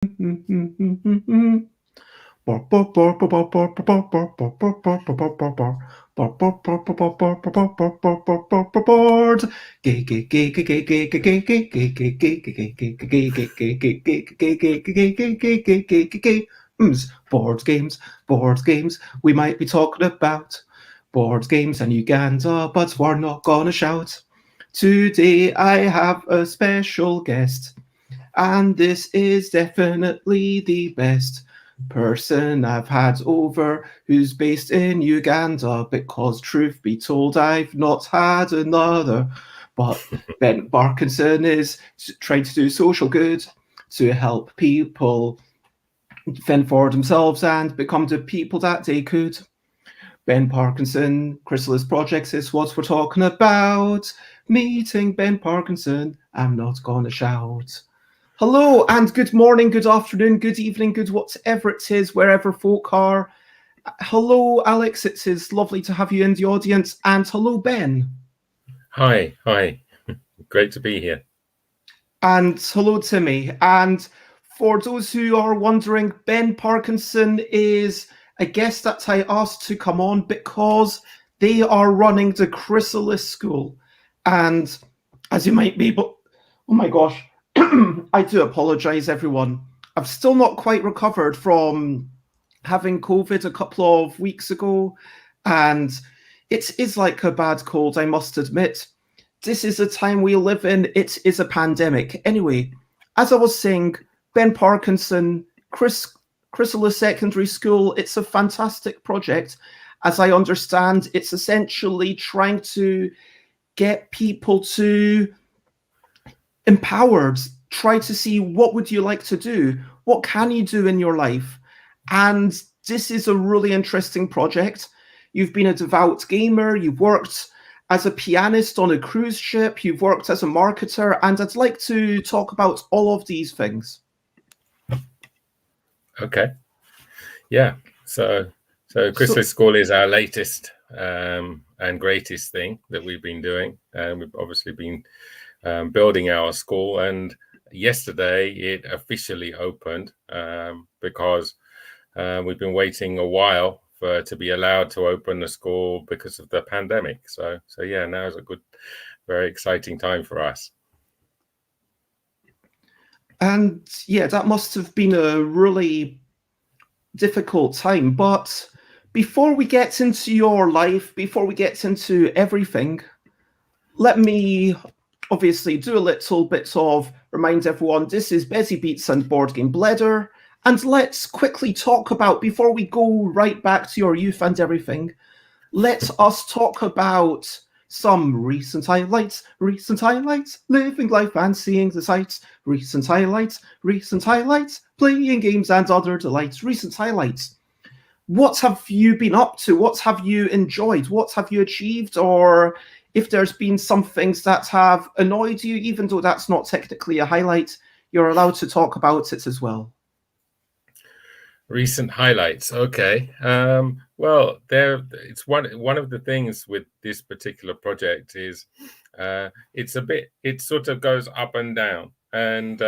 Board games. We might be talking about board games and Uganda, but we're not gonna shout. Today I have a special guest, and this is definitely the best person I've had over who's based in Uganda, because truth be told, I've not had another. But Ben Parkinson is trying to do social good to help people fend for themselves and become the people that they could. Ben Parkinson, Chrysalis Project is what we're talking about. Meeting Ben Parkinson, I'm not gonna shout. Hello and good morning, good afternoon, good evening, good whatever it is, wherever folk are. Hello, Alex. It is lovely to have you in the audience. And hello, Ben. Hi. Great to be here. And hello, Timmy. And for those who are wondering, Ben Parkinson is a guest that I asked to come on because they are running the Chrysalis School. And as you might be able, oh my gosh, I do apologize, everyone. I've still not quite recovered from having COVID a couple of weeks ago, and it is like a bad cold, I must admit. This is the time we live in. It is a pandemic. Anyway, as I was saying, Ben Parkinson, Chrysalis Secondary School, it's a fantastic project. As I understand, it's essentially trying to get people to empowered, try to see what would you like to do, what can you do in your life. And this is a really interesting project. You've been a devout gamer, you've worked as a pianist on a cruise ship, you've worked as a marketer, and I'd like to talk about all of these things. Okay. Yeah. So Chrysalis School is our latest and greatest thing that we've been doing. We've obviously been building our school, and yesterday it officially opened because we've been waiting a while to be allowed to open the school because of the pandemic. So yeah, now is a good, very exciting time for us. And yeah, that must have been a really difficult time. But before we get into your life, before we get into everything, let me obviously do a little bit of remind everyone, this is Busy Beats and Board Game Bladder. And let's quickly talk about, before we go right back to your youth and everything, let us talk about some recent highlights, living life and seeing the sights, recent highlights, playing games and other delights, recent highlights. What have you been up to? What have you enjoyed? What have you achieved? Or if there's been some things that have annoyed you, even though that's not technically a highlight, you're allowed to talk about it as well. Recent highlights. Okay. Well, it's one of the things with this particular project is it sort of goes up and down. And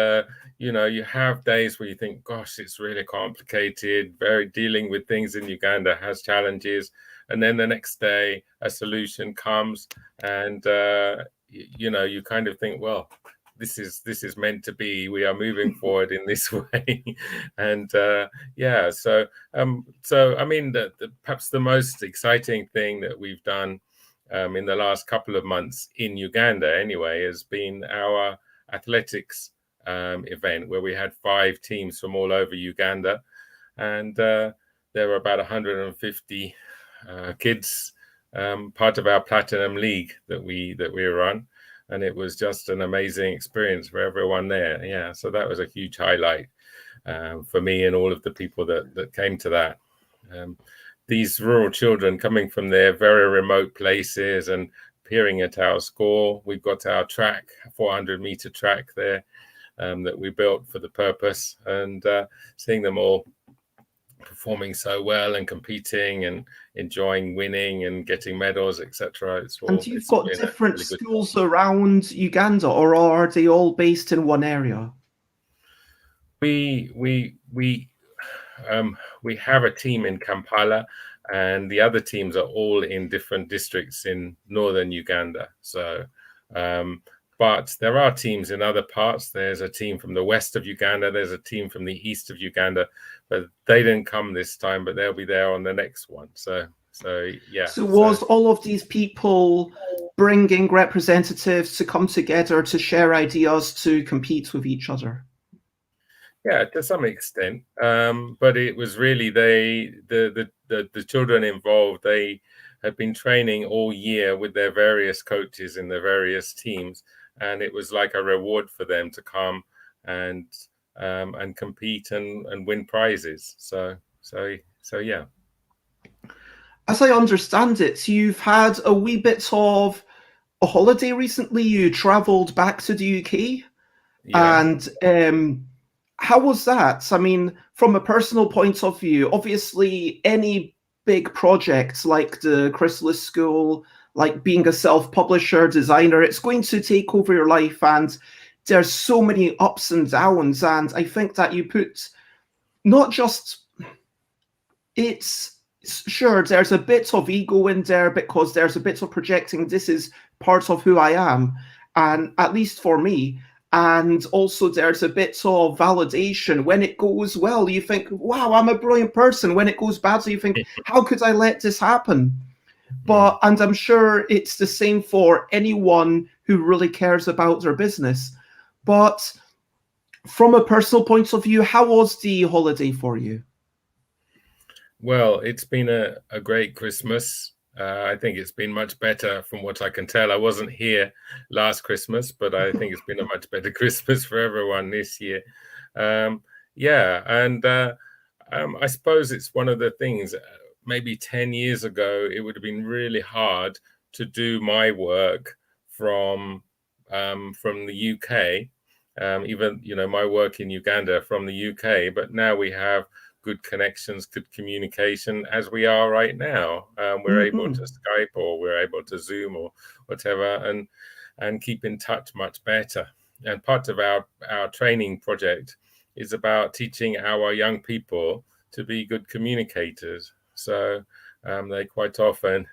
you have days where you think, gosh, it's really complicated, dealing with things in Uganda has challenges. And then the next day a solution comes, and you kind of think, well, this is meant to be. We are moving forward in this way, and yeah. So I mean, perhaps the most exciting thing that we've done in the last couple of months in Uganda, anyway, has been our athletics event, where we had 5 teams from all over Uganda, and there were about 150 kids, part of our Platinum League that we run. And it was just an amazing experience for everyone there. Yeah, so that was a huge highlight for me and all of the people that came to that. These rural children coming from their very remote places and appearing at our school. We've got our track, 400-meter track there that we built for the purpose, and seeing them all performing so well and competing and enjoying winning and getting medals, etc. And you've got different schools around Uganda, or are they all based in one area? we have a team in Kampala, and the other teams are all in different districts in northern Uganda. So, but there are teams in other parts. There's a team from the west of Uganda. There's a team from the east of Uganda, but they didn't come this time, but they'll be there on the next one. So yeah. So was all of these people bringing representatives to come together to share ideas to compete with each other? Yeah, to some extent, but it was really the children involved. They had been training all year with their various coaches in their various teams, and it was like a reward for them to come and compete and win prizes. So yeah. As I understand it, you've had a wee bit of a holiday recently. You travelled back to the UK, Yeah. and how was that? I mean, from a personal point of view, obviously, any big projects like the Chrysalis School, like being a self-publisher, designer, it's going to take over your life, and there's so many ups and downs. And I think that you put not just it's sure there's a bit of ego in there because there's a bit of projecting. This is part of who I am, and at least for me. And also there's a bit of validation. When it goes well, you think, wow, I'm a brilliant person. When it goes badly, you think, how could I let this happen? And I'm sure it's the same for anyone who really cares about their business. But from a personal point of view, how was the holiday for you? Well, it's been a great Christmas. I think it's been much better from what I can tell. I wasn't here last Christmas, but I think it's been a much better Christmas for everyone this year. Yeah, and I suppose it's one of the things, maybe 10 years ago, it would have been really hard to do my work from the UK, even, my work in Uganda from the UK, but now we have good connections, good communication, as we are right now. We're able to Skype, or we're able to Zoom, or whatever, and keep in touch much better. And part of our training project is about teaching our young people to be good communicators. So they quite often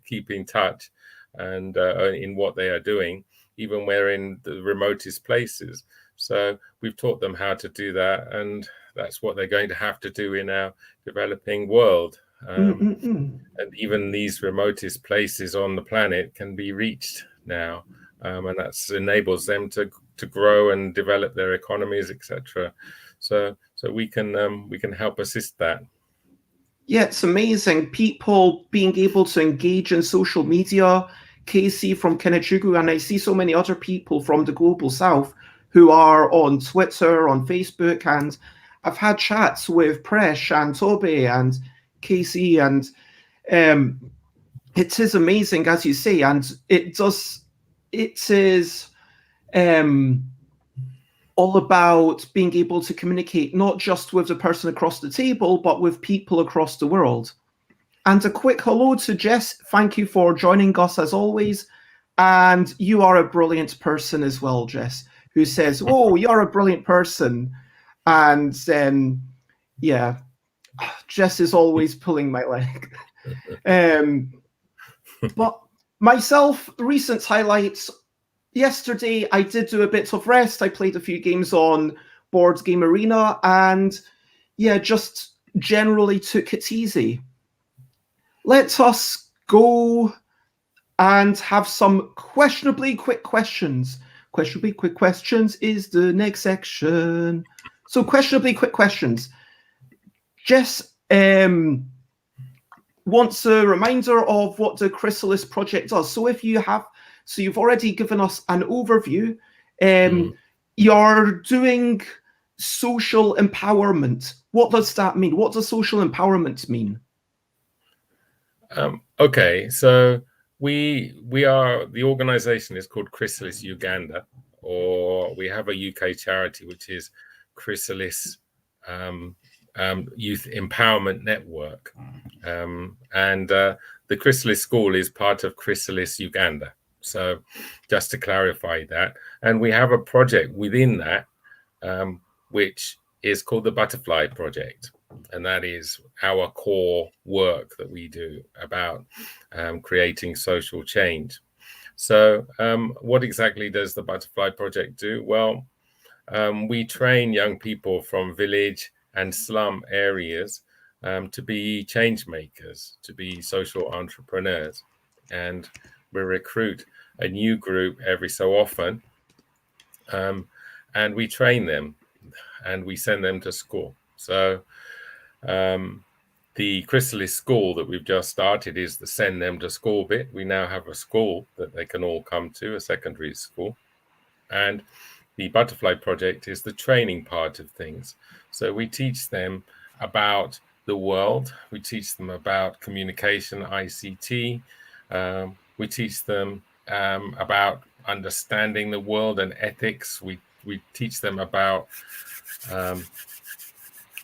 keep in touch and in what they are doing, even where in the remotest places. So we've taught them how to do that, and that's what they're going to have to do in our developing world. And even these remotest places on the planet can be reached now, and that enables them to grow and develop their economies, etc. So we can help assist that. Yeah, it's amazing. People being able to engage in social media. Casey from Kenichugu, and I see so many other people from the global south who are on Twitter, on Facebook, and I've had chats with Presh and Toby and Casey, and it is amazing, as you say, and it is all about being able to communicate not just with the person across the table, but with people across the world. And a quick hello to Jess. Thank you for joining us as always. And you are a brilliant person as well, Jess, who says, "Oh, you're a brilliant person." And yeah, Jess is always pulling my leg. But myself, recent highlights. Yesterday, I did do a bit of rest. I played a few games on Board Game Arena, and yeah, just generally took it easy. Let us go and have some questionably quick questions. Questionably quick questions is the next section. So questionably quick questions. Jess wants a reminder of what the Chrysalis Project does. So you've already given us an overview. You're doing social empowerment. What does that mean? What does social empowerment mean? Okay, so the organization is called Chrysalis Uganda, or we have a UK charity which is Chrysalis Youth Empowerment Network, and the Chrysalis School is part of Chrysalis Uganda. So just to clarify that, and we have a project within that which is called the Butterfly Project. And that is our core work that we do about creating social change. So what exactly does the Butterfly Project do? Well, we train young people from village and slum areas to be change makers, to be social entrepreneurs. And we recruit a new group every so often, and we train them and we send them to school. So the Chrysalis school that we've just started is the send them to school bit. We now have a school that they can all come to, a secondary school. And the Butterfly Project is the training part of things. So we teach them about the world. We teach them about communication, ICT. We teach them about understanding the world and ethics. We teach them about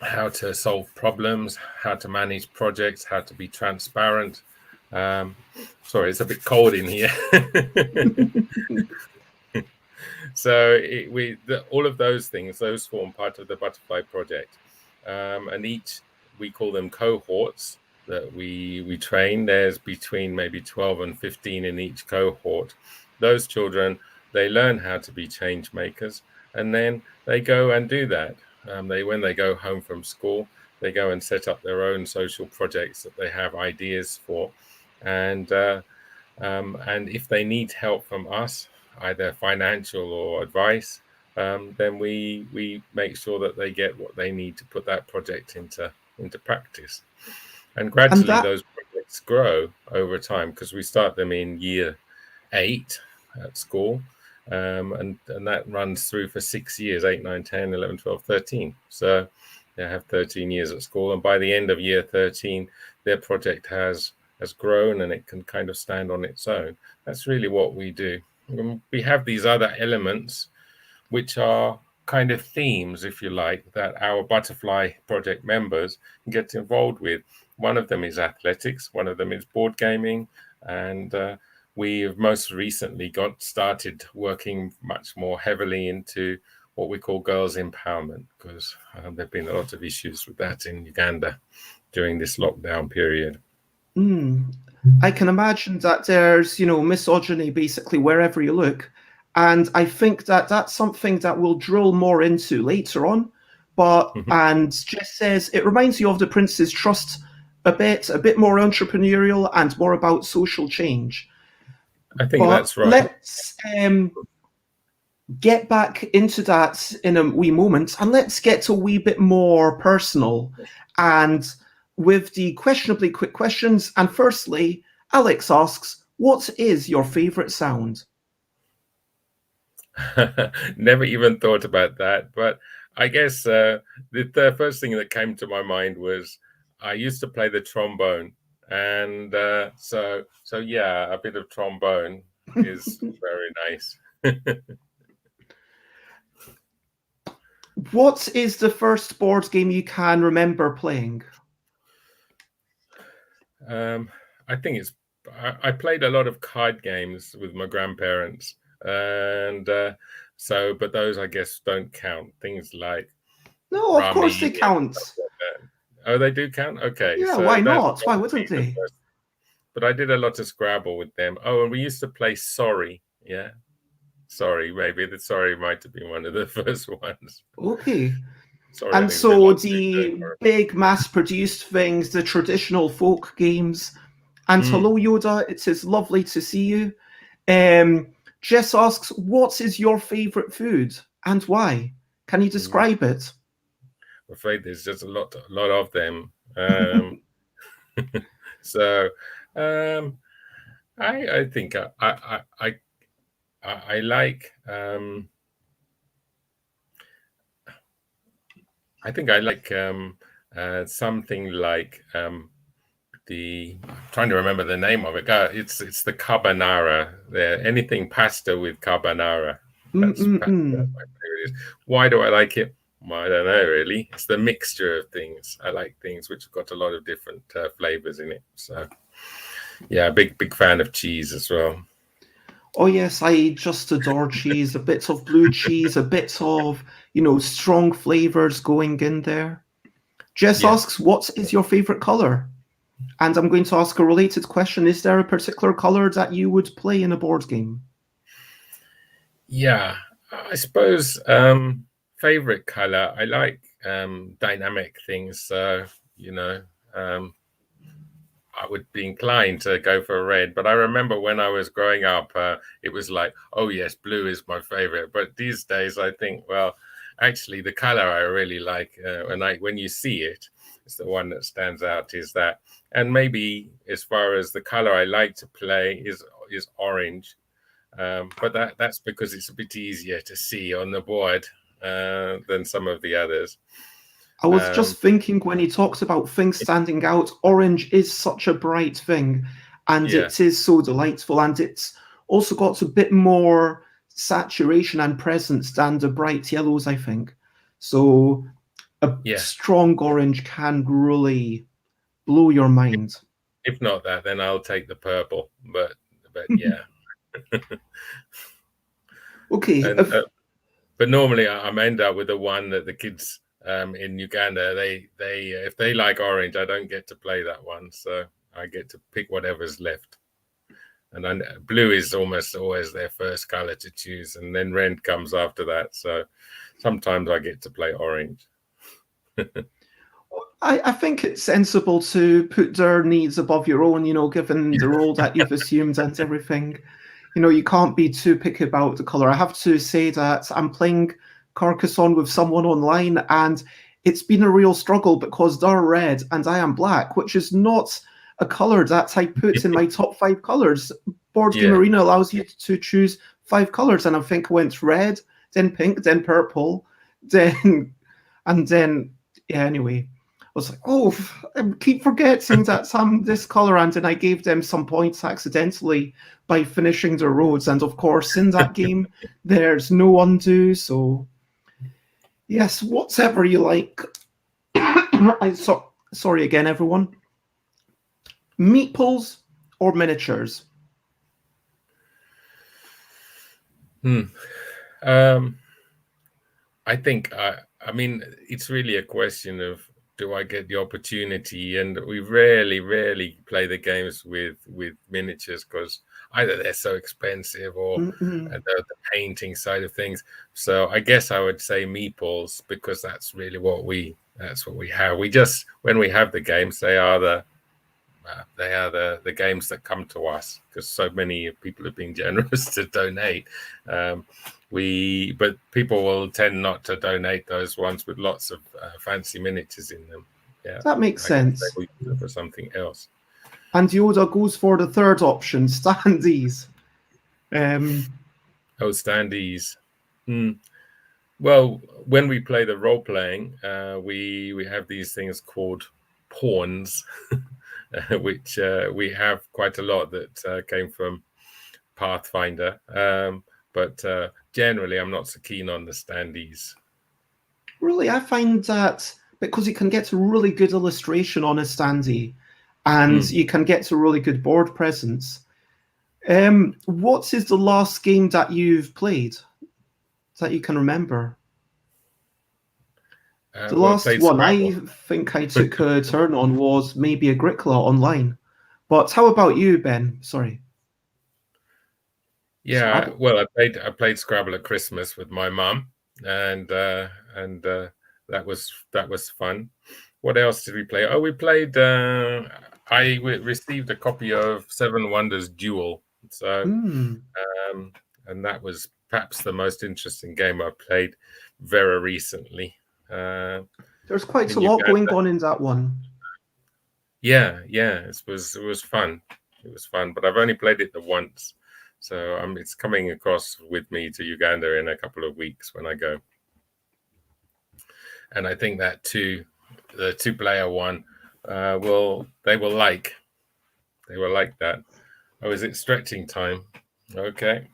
how to solve problems, how to manage projects, how to be transparent. Sorry, it's a bit cold in here. So all of those things, those form part of the Butterfly Project. And each, we call them cohorts that we train. There's between maybe 12 and 15 in each cohort. Those children, they learn how to be change makers, and then they go and do that. When they go home from school, they go and set up their own social projects that they have ideas for. And if they need help from us, either financial or advice, then we make sure that they get what they need to put that project into practice. And gradually those projects grow over time, because we start them in year 8 at school. And that runs through for 6 years, 8, 9, 10, 11, 12, 13. So they have 13 years at school. And by the end of year 13, their project has grown and it can kind of stand on its own. That's really what we do. We have these other elements, which are kind of themes, if you like, that our Butterfly Project members get involved with. One of them is athletics. One of them is board gaming. And we've most recently got started working much more heavily into what we call girls' empowerment, because there have been a lot of issues with that in Uganda during this lockdown period. I can imagine that there's, misogyny basically wherever you look. And I think that that's something that we'll drill more into later on. But, and Jess says, it reminds you of The Prince's Trust a bit more entrepreneurial and more about social change. I think that's right. Let's get back into that in a wee moment, and let's get a wee bit more personal. And with the questionably quick questions. And firstly, Alex asks, what is your favorite sound? Never even thought about that. But I guess the first thing that came to my mind was I used to play the trombone. And so yeah, a bit of trombone is very nice. What is the first board game you can remember playing? I think I played a lot of card games with my grandparents, and but those I guess don't count. Things like no, of course they count. Oh, they do count. Okay, yeah. So why not? Why wouldn't they? But I did a lot of Scrabble with them. Oh, and we used to play Sorry. Yeah, Sorry. Maybe the Sorry might have been one of the first ones. Okay. Sorry, and so the big mass-produced things, the traditional folk games. And hello, Yoda, it is lovely to see you. Jess asks, what is your favorite food and why? Can you describe it? I'm afraid there's just a lot of them. So I think I like I think I like something like I'm trying to remember the name of it. It's the carbonara. Anything pasta with carbonara. That's my favorite. Why do I like it? Well, I don't know really. It's the mixture of things. I like things which have got a lot of different flavors in it. So yeah, big fan of cheese as well. Oh yes, I just adore cheese. A bit of blue cheese, a bit of, strong flavors going in there. Jess Yeah. asks, what is your favorite color? And I'm going to ask a related question. Is there a particular color that you would play in a board game? Yeah, I suppose favorite color. I like dynamic things. So, I would be inclined to go for red. But I remember when I was growing up, it was like, oh yes, blue is my favorite. But these days, I think, well, actually, the color I really like, when you see it, it's the one that stands out. Is that, and maybe as far as the color I like to play is orange. But that's because it's a bit easier to see on the board than some of the others. I was just thinking when he talks about things standing out, orange is such a bright thing, and Yeah. it is so delightful, and it's also got a bit more saturation and presence than the bright yellows, I think. So a strong orange can really blow your mind. If not that, then I'll take the purple. But yeah. Okay. But normally I'm end up with the one that the kids in Uganda, they if they like orange, I don't get to play that one, so I get to pick whatever's left. And blue is almost always their first color to choose, and then red comes after that. So sometimes I get to play orange. I think it's sensible to put their needs above your own, given the role that you've assumed and everything. You can't be too picky about the color. I have to say that I'm playing Carcassonne with someone online, and it's been a real struggle because they're red and I am black, which is not a color that I put in my top 5 colors. Board Game Arena allows you to choose 5 colors, and I think I went red, then pink, then purple, then anyway. I was like, oh, I keep forgetting that I'm this color, and then I gave them some points accidentally by finishing the roads. And of course, in that game, there's no undo. So, yes, whatever you like. Sorry again, everyone. Meeples or miniatures? I think, I mean, it's really a question of, do I get the opportunity? And we rarely play the games with miniatures because either they're so expensive or the painting side of things. So I guess I would say meeples, because that's really what we have. We just, when we have the games, they are the games that come to us because so many people have been generous to donate. But people will tend not to donate those ones with lots of fancy miniatures in them. Yeah, that makes sense. They will use them for something else. And Yoda goes for the third option, standees. Standees. Well, when we play the role playing, we have these things called pawns, which we have quite a lot that came from Pathfinder. But generally, I'm not so keen on the standees. Really, I find that because you can get a really good illustration on a standee, and you can get a really good board presence. What is the last game that you've played that you can remember? The last one Scrabble. I think I took a turn on was maybe Agricola online. But how about you, Ben? Sorry. Yeah, Scrabble. Well, I played Scrabble at Christmas with my mum, and that was fun. What else did we play? Oh, we played. I received a copy of Seven Wonders Duel, so and that was perhaps the most interesting game I played very recently. There's quite a lot going on in that one. Yeah, it was fun. It was fun, but I've only played it the once. So it's coming across with me to Uganda in a couple of weeks when I go. And I think that the 2-player one, they will like that. Oh, is it stretching time? Okay.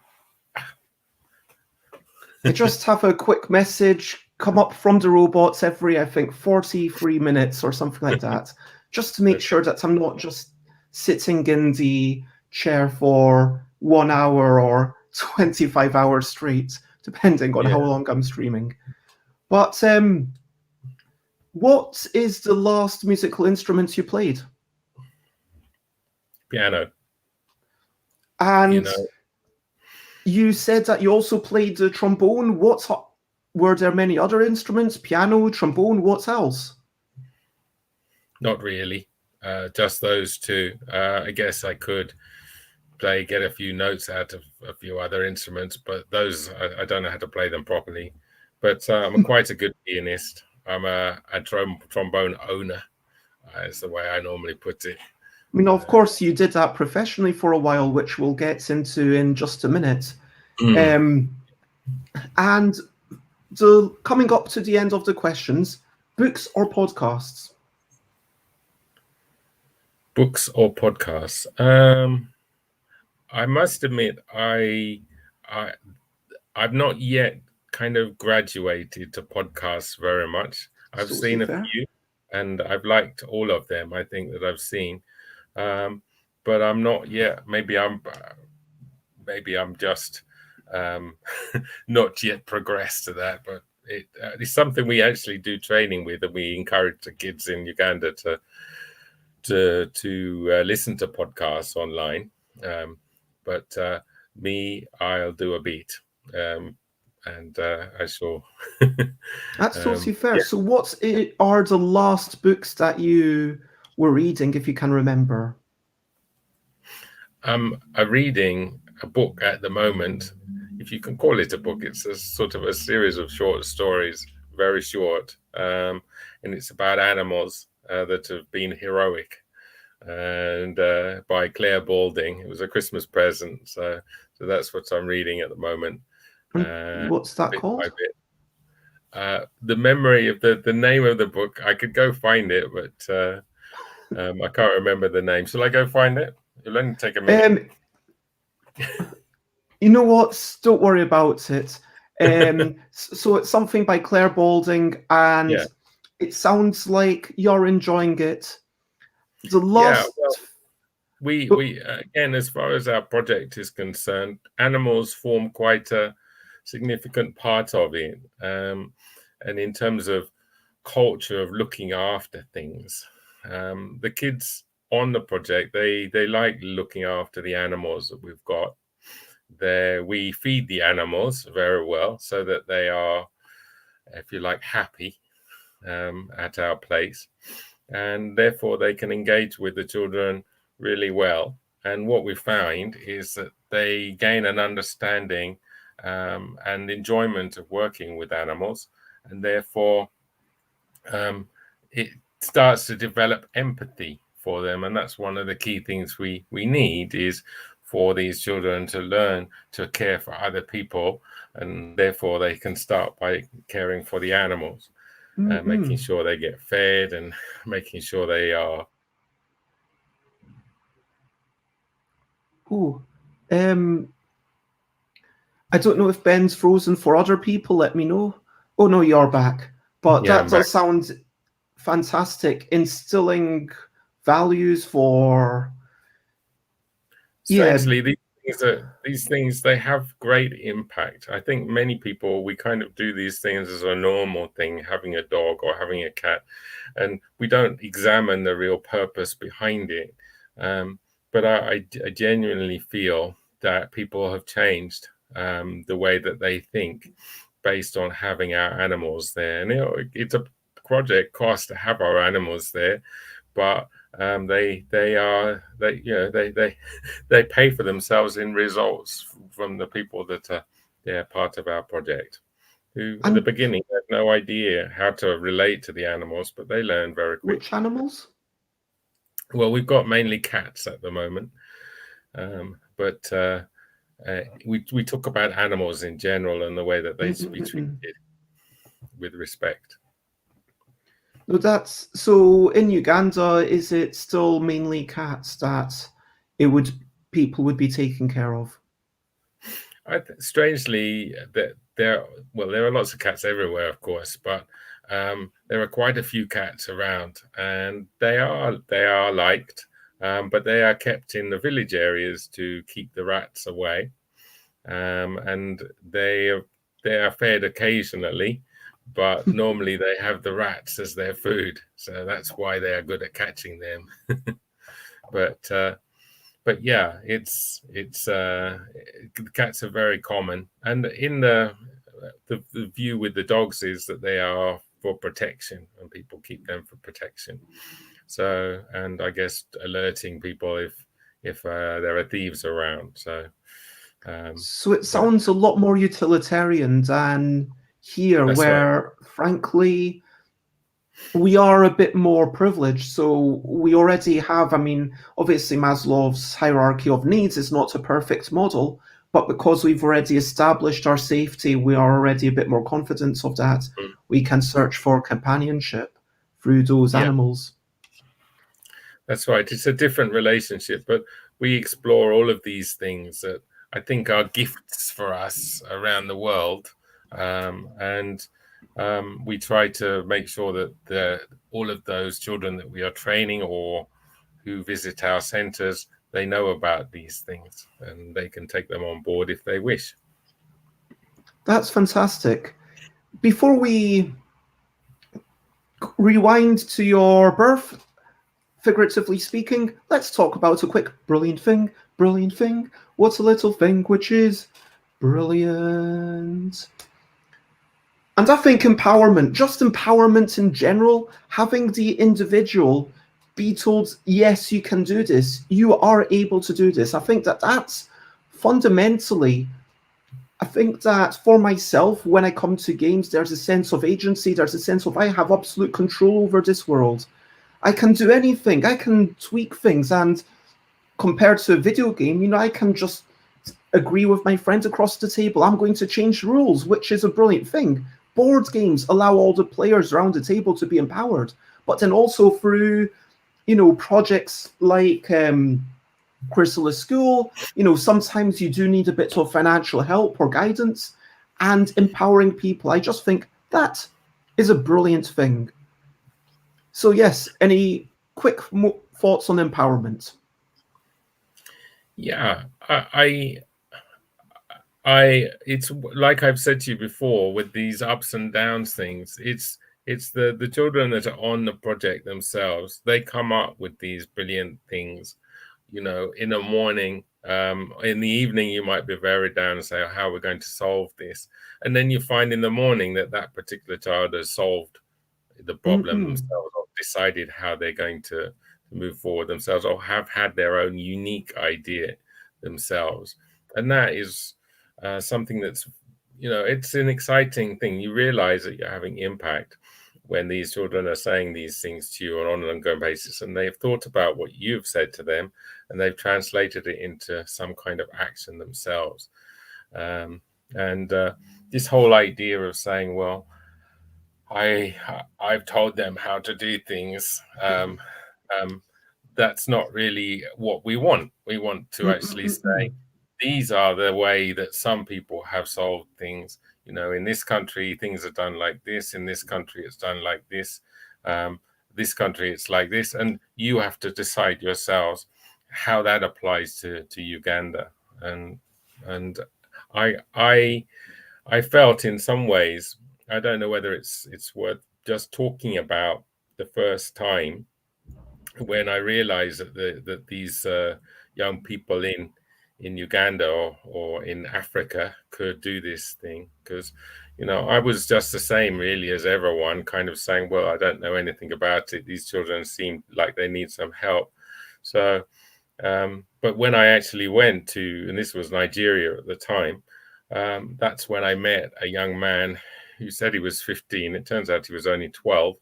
I just have a quick message come up from the robots every, I think, 43 minutes or something like that, just to make sure that I'm not just sitting in the chair for 1 hour or 25 hours straight, depending on how long I'm streaming. But what is the last musical instrument you played? Piano. And you said that you also played the trombone. Were there many other instruments? Piano, trombone, what else? Not really. Just those two. I guess I could get a few notes out of a few other instruments, but those I don't know how to play them properly. But I'm quite a good pianist. I'm a trombone owner, is the way I normally put it. I mean, of course, you did that professionally for a while, which we'll get into in just a minute. And coming up to the end of the questions, books or podcasts? Books or podcasts? I must admit, I've not yet kind of graduated to podcasts very much. I've seen a few, and I've liked all of them. I think that I've seen, but I'm not yet. Maybe I'm just not yet progressed to that. But it's something we actually do training with, and we encourage the kids in Uganda to listen to podcasts online. But I'll do a beat, and I shall. That's totally fair. Yeah. So what are the last books that you were reading, if you can remember? I'm reading a book at the moment, if you can call it a book. It's a sort of a series of short stories, very short, and it's about animals that have been heroic. And by Claire Balding. It was a Christmas present, so that's what I'm reading at the moment. What's that called? The memory of the name of the book, I could go find it, but I can't remember the name. Shall I go find it? It'll only take a minute. You know what? Don't worry about it. So it's something by Claire Balding, and it sounds like you're enjoying it. The last... we again, as far as our project is concerned, animals form quite a significant part of it, and in terms of culture of looking after things, the kids on the project, they like looking after the animals that we've got there. We feed the animals very well so that they are, if you like, happy at our place, and therefore they can engage with the children really well. And what we find is that they gain an understanding and enjoyment of working with animals, and therefore it starts to develop empathy for them. And that's one of the key things we need, is for these children to learn to care for other people, and therefore they can start by caring for the animals. Making sure they get fed and making sure they are. I don't know if Ben's frozen for other people. Let me know. Oh no, you're back. But that does sound fantastic. Instilling values for. Strangely, these things, they have great impact. I think many people, we kind of do these things as a normal thing, having a dog or having a cat, and we don't examine the real purpose behind it. But I genuinely feel that people have changed the way that they think based on having our animals there. And it's a project cost to have our animals there, but they pay for themselves in results from the people that they're part of our project, who at the beginning had no idea how to relate to the animals, but they learn very quickly. Which animals? Well, we've got mainly cats at the moment, but we talk about animals in general and the way that they should be treated with respect. So in Uganda, is it still mainly cats that people would be taking care of? Strangely, there are lots of cats everywhere, of course, but there are quite a few cats around, and they are liked, but they are kept in the village areas to keep the rats away. and they are fed occasionally, but normally they have the rats as their food, so that's why they are good at catching them. But yeah, it's cats are very common, and in the view with the dogs is that they are for protection, and people keep them for protection. So, and I guess alerting people if there are thieves around. So it sounds a lot more utilitarian than here, where, right. frankly, we are a bit more privileged. So we already have, I mean, obviously Maslow's hierarchy of needs is not a perfect model, but because we've already established our safety, we are already a bit more confident of that. We can search for companionship through those animals. That's right. It's a different relationship, but we explore all of these things that I think are gifts for us around the world, and we try to make sure that all of those children that we are training or who visit our centers, they know about these things and they can take them on board if they wish. That's fantastic. Before we rewind to your birth, figuratively speaking, let's talk about a quick brilliant thing. Brilliant thing. What's a little thing which is brilliant? And I think empowerment, just empowerment in general, having the individual be told, yes, you can do this, you are able to do this. I think that that's fundamentally, I think that for myself, when I come to games, there's a sense of agency, there's a sense of I have absolute control over this world. I can do anything, I can tweak things, and compared to a video game, you know, I can just agree with my friends across the table. I'm going to change rules, which is a brilliant thing. Board games allow all the players around the table to be empowered, but then also through, you know, projects like Chrysalis School, you know, sometimes you do need a bit of financial help or guidance, and empowering people. I just think that is a brilliant thing. So yes, any quick thoughts on empowerment? Yeah, it's like I've said to you before with these ups and downs things. It's the children that are on the project themselves. They come up with these brilliant things. You know, in the morning, in the evening, you might be very down and say, oh, "How are we going to solve this?" And then you find in the morning that that particular child has solved the problem themselves, or decided how they're going to move forward themselves, or have had their own unique idea themselves. And that is something that's, you know, it's an exciting thing. You realize that you're having impact when these children are saying these things to you on an ongoing basis, and they've thought about what you've said to them, and they've translated it into some kind of action themselves. And this whole idea of saying, well, I've told them how to do things. That's not really what we want. We want to actually say, these are the way that some people have solved things. You know, in this country, things are done like this. In this country, it's done like this. This country, it's like this. And you have to decide yourselves how that applies to Uganda. And I felt in some ways, I don't know whether it's worth just talking about the first time when I realized that these young people in Uganda or in Africa could do this thing, because, you know, I was just the same really as everyone, kind of saying, well, I don't know anything about it. These children seem like they need some help. So, but when I actually went to, and this was Nigeria at the time, that's when I met a young man who said he was 15. It turns out he was only 12.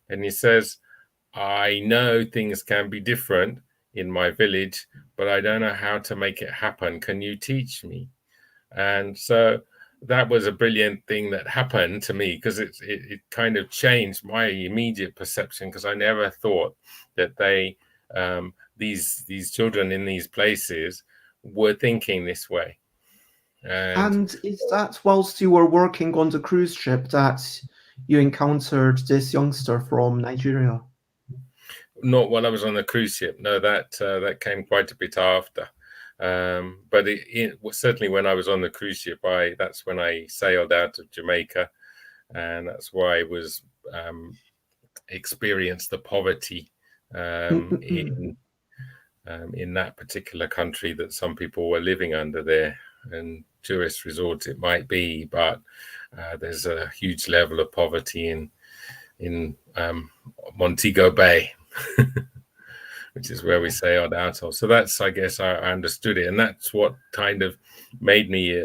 And he says, I know things can be different in my village, but I don't know how to make it happen. Can you teach me? And so that was a brilliant thing that happened to me, because it kind of changed my immediate perception, because I never thought that these children in these places were thinking this way. And is that whilst you were working on the cruise ship that you encountered this youngster from Nigeria? Not while I was on the cruise ship. No, that came quite a bit after. But certainly when I was on the cruise ship, that's when I sailed out of Jamaica, and that's why I was experienced the poverty in that particular country that some people were living under there. And tourist resorts it might be, but there's a huge level of poverty in Montego Bay, which is where we sailed out of. So that's, I guess, I understood it, and that's what kind of made me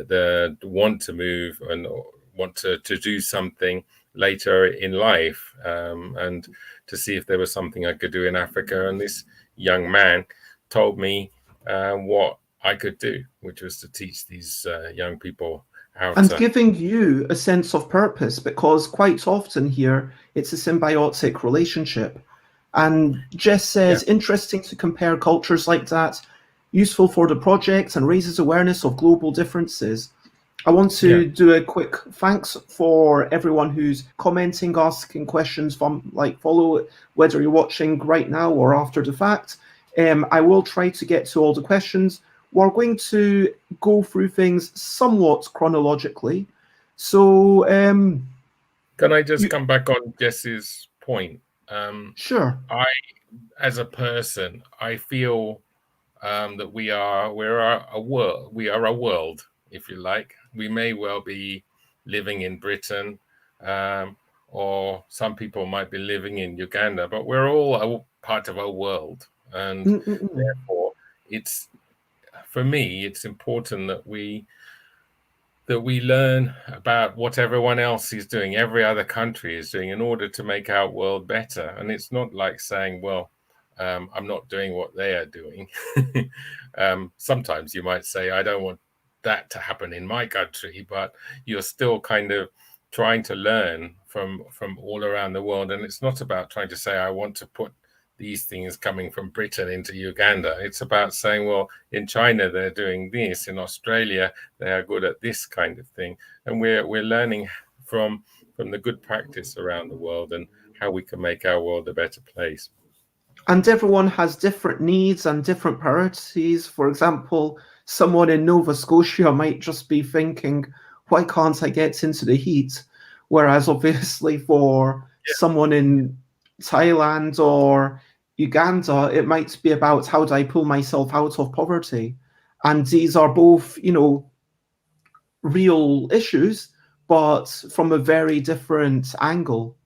want to move and want to do something later in life, and to see if there was something I could do in Africa. And this young man told me what I could do, which was to teach these young people how and to... giving you a sense of purpose, because quite often here it's a symbiotic relationship. And Jess says, interesting to compare cultures like that, useful for the project and raises awareness of global differences. I want to do a quick thanks for everyone who's commenting, asking questions from follow, whether you're watching right now or after the fact. I will try to get to all the questions. We're going to go through things somewhat chronologically. So can I just come back on Jess's point? Sure. As a person, I feel that we are a world, if you like. We may well be living in Britain, or some people might be living in Uganda, but we're all a part of a world, and therefore, for me, it's important that we learn about what everyone else is doing, every other country is doing, in order to make our world better. And it's not like saying, well, I'm not doing what they are doing. Sometimes you might say, I don't want that to happen in my country, but you're still kind of trying to learn from all around the world. And it's not about trying to say, I want to put these things coming from Britain into Uganda. It's about saying, well, in China, they're doing this. In Australia, they are good at this kind of thing. And we're learning from the good practice around the world and how we can make our world a better place. And everyone has different needs and different priorities. For example, someone in Nova Scotia might just be thinking, why can't I get into the heat? Whereas obviously for someone in Thailand or Uganda, it might be about how do I pull myself out of poverty? And these are both, real issues, but from a very different angle.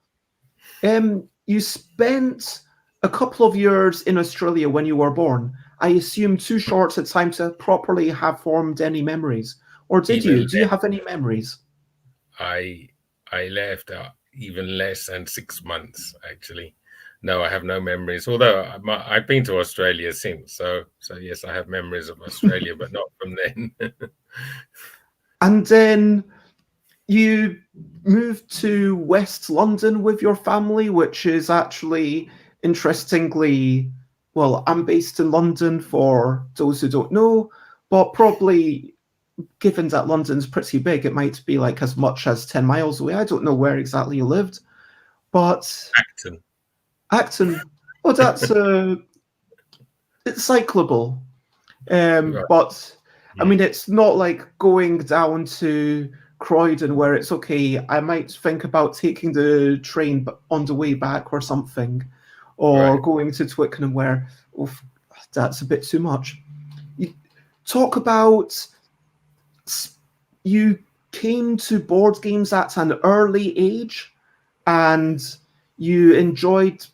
You spent a couple of years in Australia when you were born. I assume too short a time to properly have formed any memories. Or did you? Do you have any memories? I left even less than 6 months, actually. No, I have no memories. Although I've been to Australia since, so yes, I have memories of Australia, but not from then. And then you moved to West London with your family, which is actually, interestingly, well, I'm based in London for those who don't know, but probably given that London's pretty big, it might be like as much as 10 miles away. I don't know where exactly you lived, but Acton. Oh, that's it's cyclable. But I mean, it's not like going down to Croydon where it's okay, I might think about taking the train on the way back or something, or going to Twickenham where, that's a bit too much. You talk about you came to board games at an early age and you enjoyed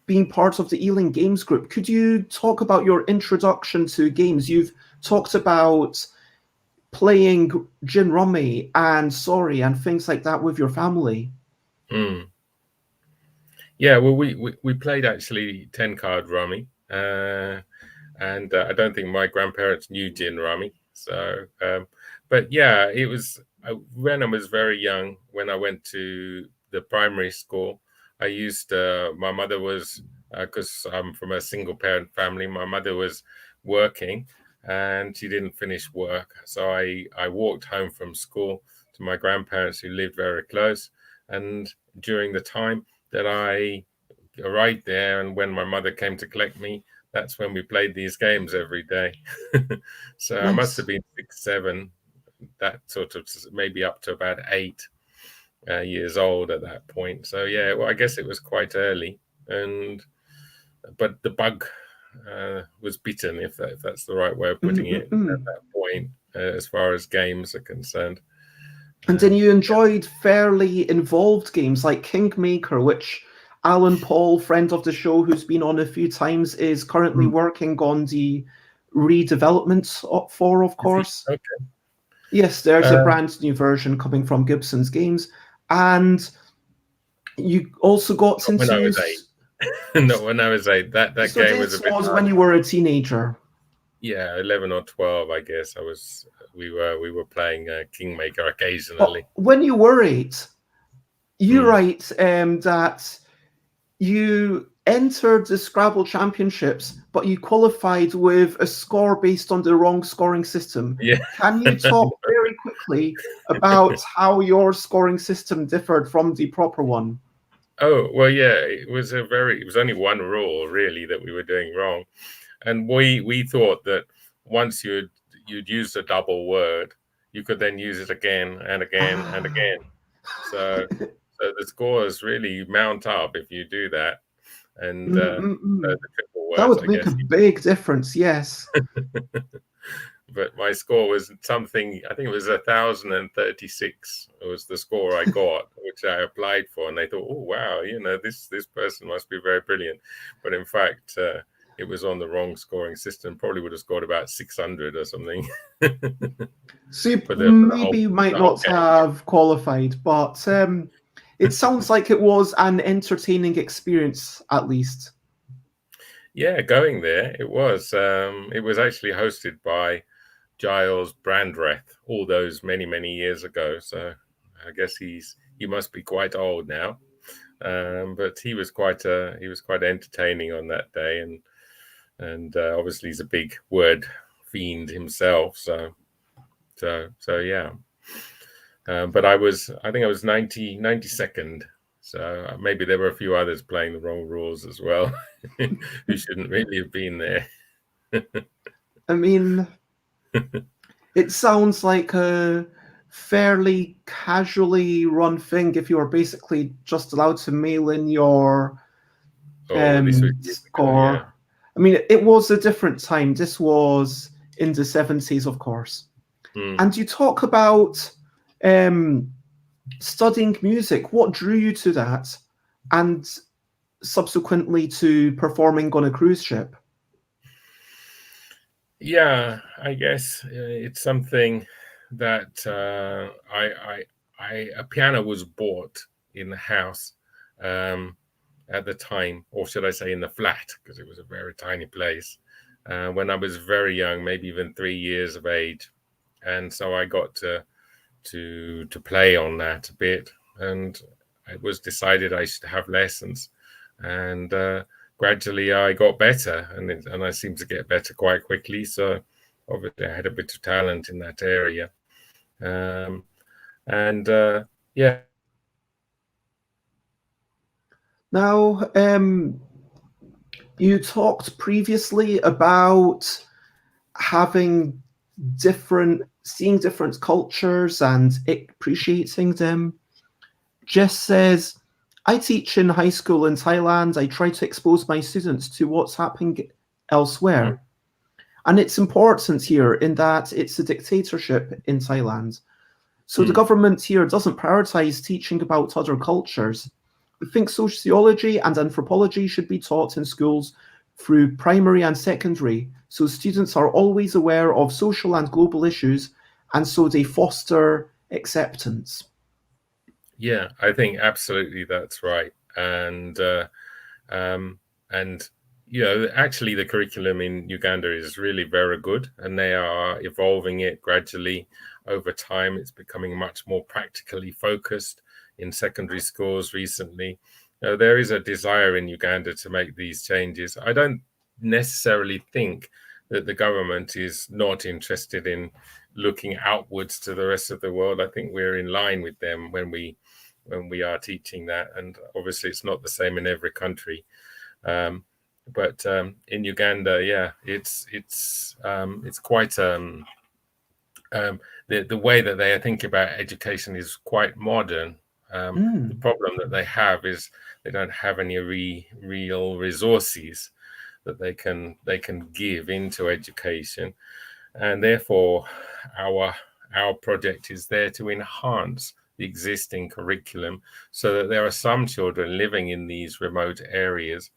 being part of the Ealing Games Group. Could you talk about your introduction to games? You've talked about playing gin rummy and sorry and things like that with your family. Yeah, well, we played actually 10-card rummy, and I don't think my grandparents knew gin rummy. So, but yeah, it was when I was very young. When I went to the primary school, I used my mother was, because I'm from a single parent family, my mother was working and she didn't finish work, so I walked home from school to my grandparents who lived very close. And during the time that I arrived there, and when my mother came to collect me, that's when we played these games every day. So Nice. I must have been 6, 7, that sort of, maybe up to about 8 years old at that point. So yeah, well, I guess it was quite early, but the bug was bitten, if that's the right way of putting it, at that point, as far as games are concerned. And then you enjoyed fairly involved games like Kingmaker, which Alan Paul, friend of the show, who's been on a few times, is currently working on the redevelopment for, of course. Okay. Yes, there's a brand new version coming from Gibson's Games. And you also got into... When I was 8. No, when I was 8. That so game this was a bit... was when you were a teenager. Yeah, 11 or 12, I guess. We were playing Kingmaker occasionally. But when you were 8, you write that you entered the Scrabble Championships, but you qualified with a score based on the wrong scoring system. Yeah. Can you talk very quickly about how your scoring system differed from the proper one? Oh, well, yeah, it was only one rule really that we were doing wrong. And we thought that once you'd used a double word, you could then use it again and again and again. So the scores really mount up if you do that. And the triple words, that would make a big difference, yes. But my score was something, I think it was 1,036 was the score I got, which I applied for. And they thought, oh, wow, this person must be very brilliant. But in fact, it was on the wrong scoring system. Probably would have scored about 600 or something. So you might not have qualified, but it sounds like it was an entertaining experience, at least. Yeah, going there, it was. It was actually hosted by Giles Brandreth all those many, many years ago. So I guess he must be quite old now. But he was quite entertaining on that day, and obviously he's a big word fiend himself. So yeah. But I think I was 92nd. So maybe there were a few others playing the wrong rules as well, who shouldn't really have been there. I mean, it sounds like a fairly casually run thing if you were basically just allowed to mail in your score. Yeah. I mean, it was a different time. This was in the 70s, of course. And you talk about studying music. What drew you to that, and subsequently to performing on a cruise ship? Yeah, I guess it's something that a piano was bought in the house at the time, or should I say in the flat, because it was a very tiny place, when I was very young, maybe even 3 years of age. And so I got to play on that a bit, and it was decided I should have lessons, and gradually I got better, and I seemed to get better quite quickly. So obviously I had a bit of talent in that area, yeah. Now, you talked previously about seeing different cultures and appreciating them. Jess says, I teach in high school in Thailand. I try to expose my students to what's happening elsewhere. And it's important here in that it's a dictatorship in Thailand. So the government here doesn't prioritize teaching about other cultures. I think sociology and anthropology should be taught in schools through primary and secondary, so students are always aware of social and global issues, and so they foster acceptance. Yeah, I think absolutely that's right. And actually the curriculum in Uganda is really very good, and they are evolving it gradually over time. It's becoming much more practically focused in secondary schools recently. There is a desire in Uganda to make these changes. I don't necessarily think that the government is not interested in looking outwards to the rest of the world. I think we're in line with them when we are teaching that, and obviously it's not the same in every country. but in Uganda, yeah, it's quite the way that they are thinking about education is quite modern. The problem that they have is they don't have any real resources that they can give into education, and therefore our project is there to enhance the existing curriculum so that there are some children living in these remote areas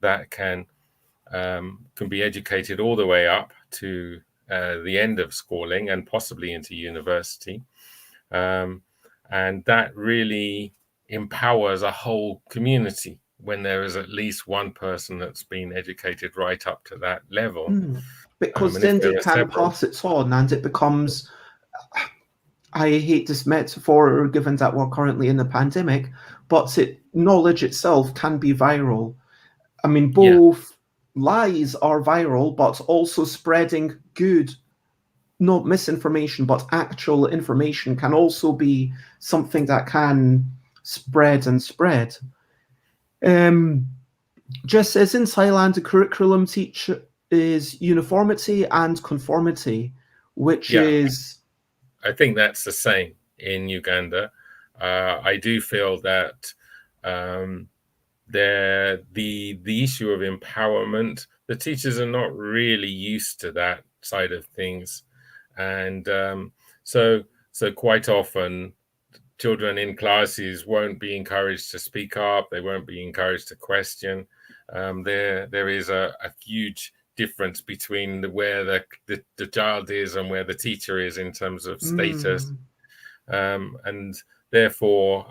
that can be educated all the way up to the end of schooling and possibly into university. And that really empowers a whole community when there is at least one person that's been educated right up to that level. Because And if then there they are can several, pass it on, and it becomes, I hate this metaphor given that we're currently in the pandemic, but knowledge itself can be viral. I mean, yeah, both lies are viral, but also spreading good, not misinformation, but actual information can also be something that can spread and spread. Just as in Thailand, the curriculum is uniformity and conformity, which yeah, is I think that's the same in Uganda. I do feel that the issue of empowerment, the teachers are not really used to that side of things, and so quite often children in classes won't be encouraged to speak up. They won't be encouraged to question. There is a huge difference between where the child is and where the teacher is in terms of status, and therefore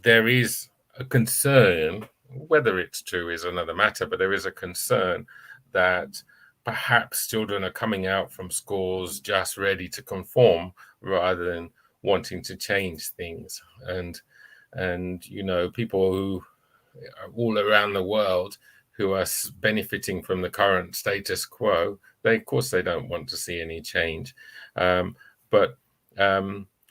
there is a concern. Whether it's true is another matter, but there is a concern that perhaps children are coming out from schools just ready to conform rather than wanting to change things. And people who are all around the world who are benefiting from the current status quo, of course they don't want to see any change, but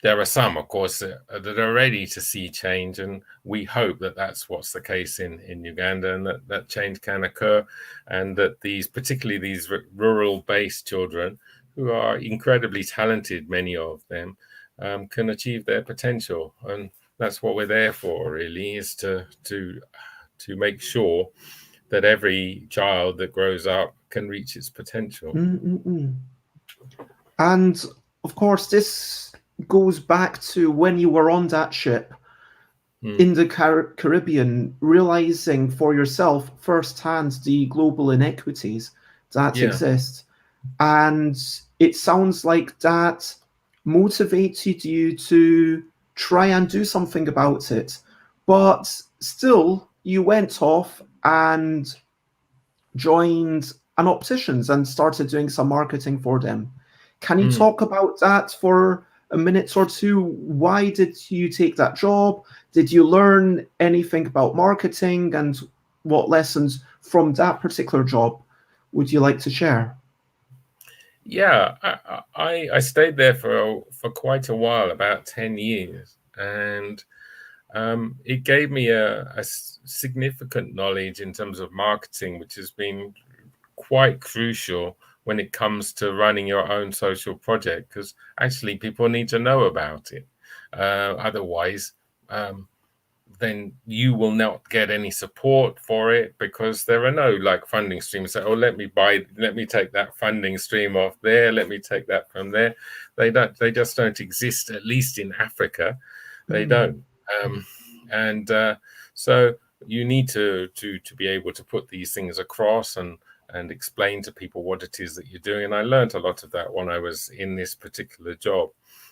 there are some, of course, that are ready to see change, and we hope that that's what's the case in Uganda, and that change can occur, and that particularly these rural-based children, who are incredibly talented, many of them, can achieve their potential. And that's what we're there for, really, is to make sure that every child that grows up can reach its potential. And of course, this goes back to when you were on that ship in the Caribbean, realizing for yourself firsthand the global inequities that exist. And it sounds like that motivated you to try and do something about it. But still, you went off and joined an opticians and started doing some marketing for them. Can you talk about that for a minute or two? Why did you take that job? Did you learn anything about marketing, and what lessons from that particular job would you like to share? Yeah, I stayed there for quite a while, about 10 years, and it gave me a significant knowledge in terms of marketing, which has been quite crucial when it comes to running your own social project, because actually people need to know about it. Otherwise, then you will not get any support for it, because there are no funding streams. So, let me take that funding stream off there. Let me take that from there. They just don't exist, at least in Africa. They don't. So you need to be able to put these things across and explain to people what it is that you're doing. And I learned a lot of that when I was in this particular job.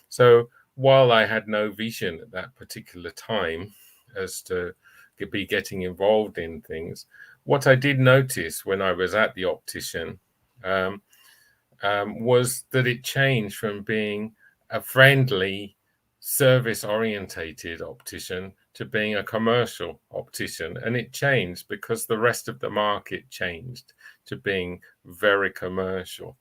So while I had no vision at that particular time as to be getting involved in things, what I did notice when I was at the optician was that it changed from being a friendly, service-orientated optician to being a commercial optician. And it changed because the rest of the market changed to being very commercial.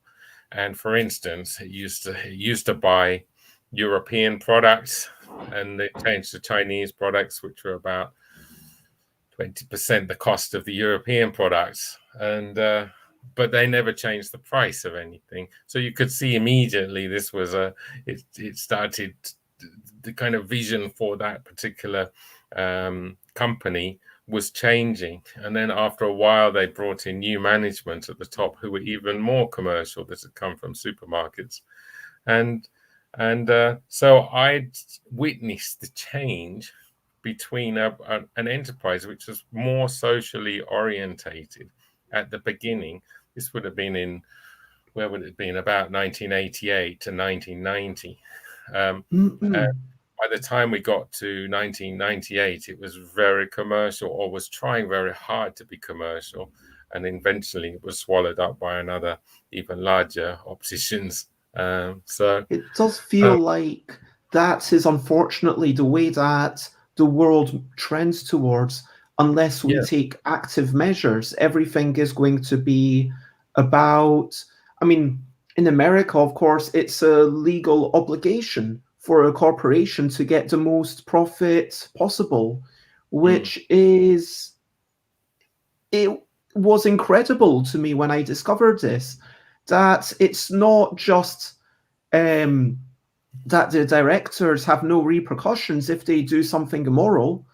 And for instance, it used to buy European products, and they changed to Chinese products, which were about 20% the cost of the European products, and but they never changed the price of anything. So you could see immediately this was it started the kind of vision for that particular company was changing. And then after a while, they brought in new management at the top who were even more commercial, that had come from supermarkets. And so I witnessed the change between an enterprise which was more socially orientated at the beginning. This would have been in, where would it have been, about 1988 to 1990. By the time we got to 1998, it was very commercial, or was trying very hard to be commercial. And eventually it was swallowed up by another, even larger opticians. So it does feel like that is unfortunately the way that the world trends towards. Unless we take active measures, everything is going to be about, I mean, in America, of course, it's a legal obligation for a corporation to get the most profit possible, which is, it was incredible to me when I discovered this, that it's not just that the directors have no repercussions if they do something immoral,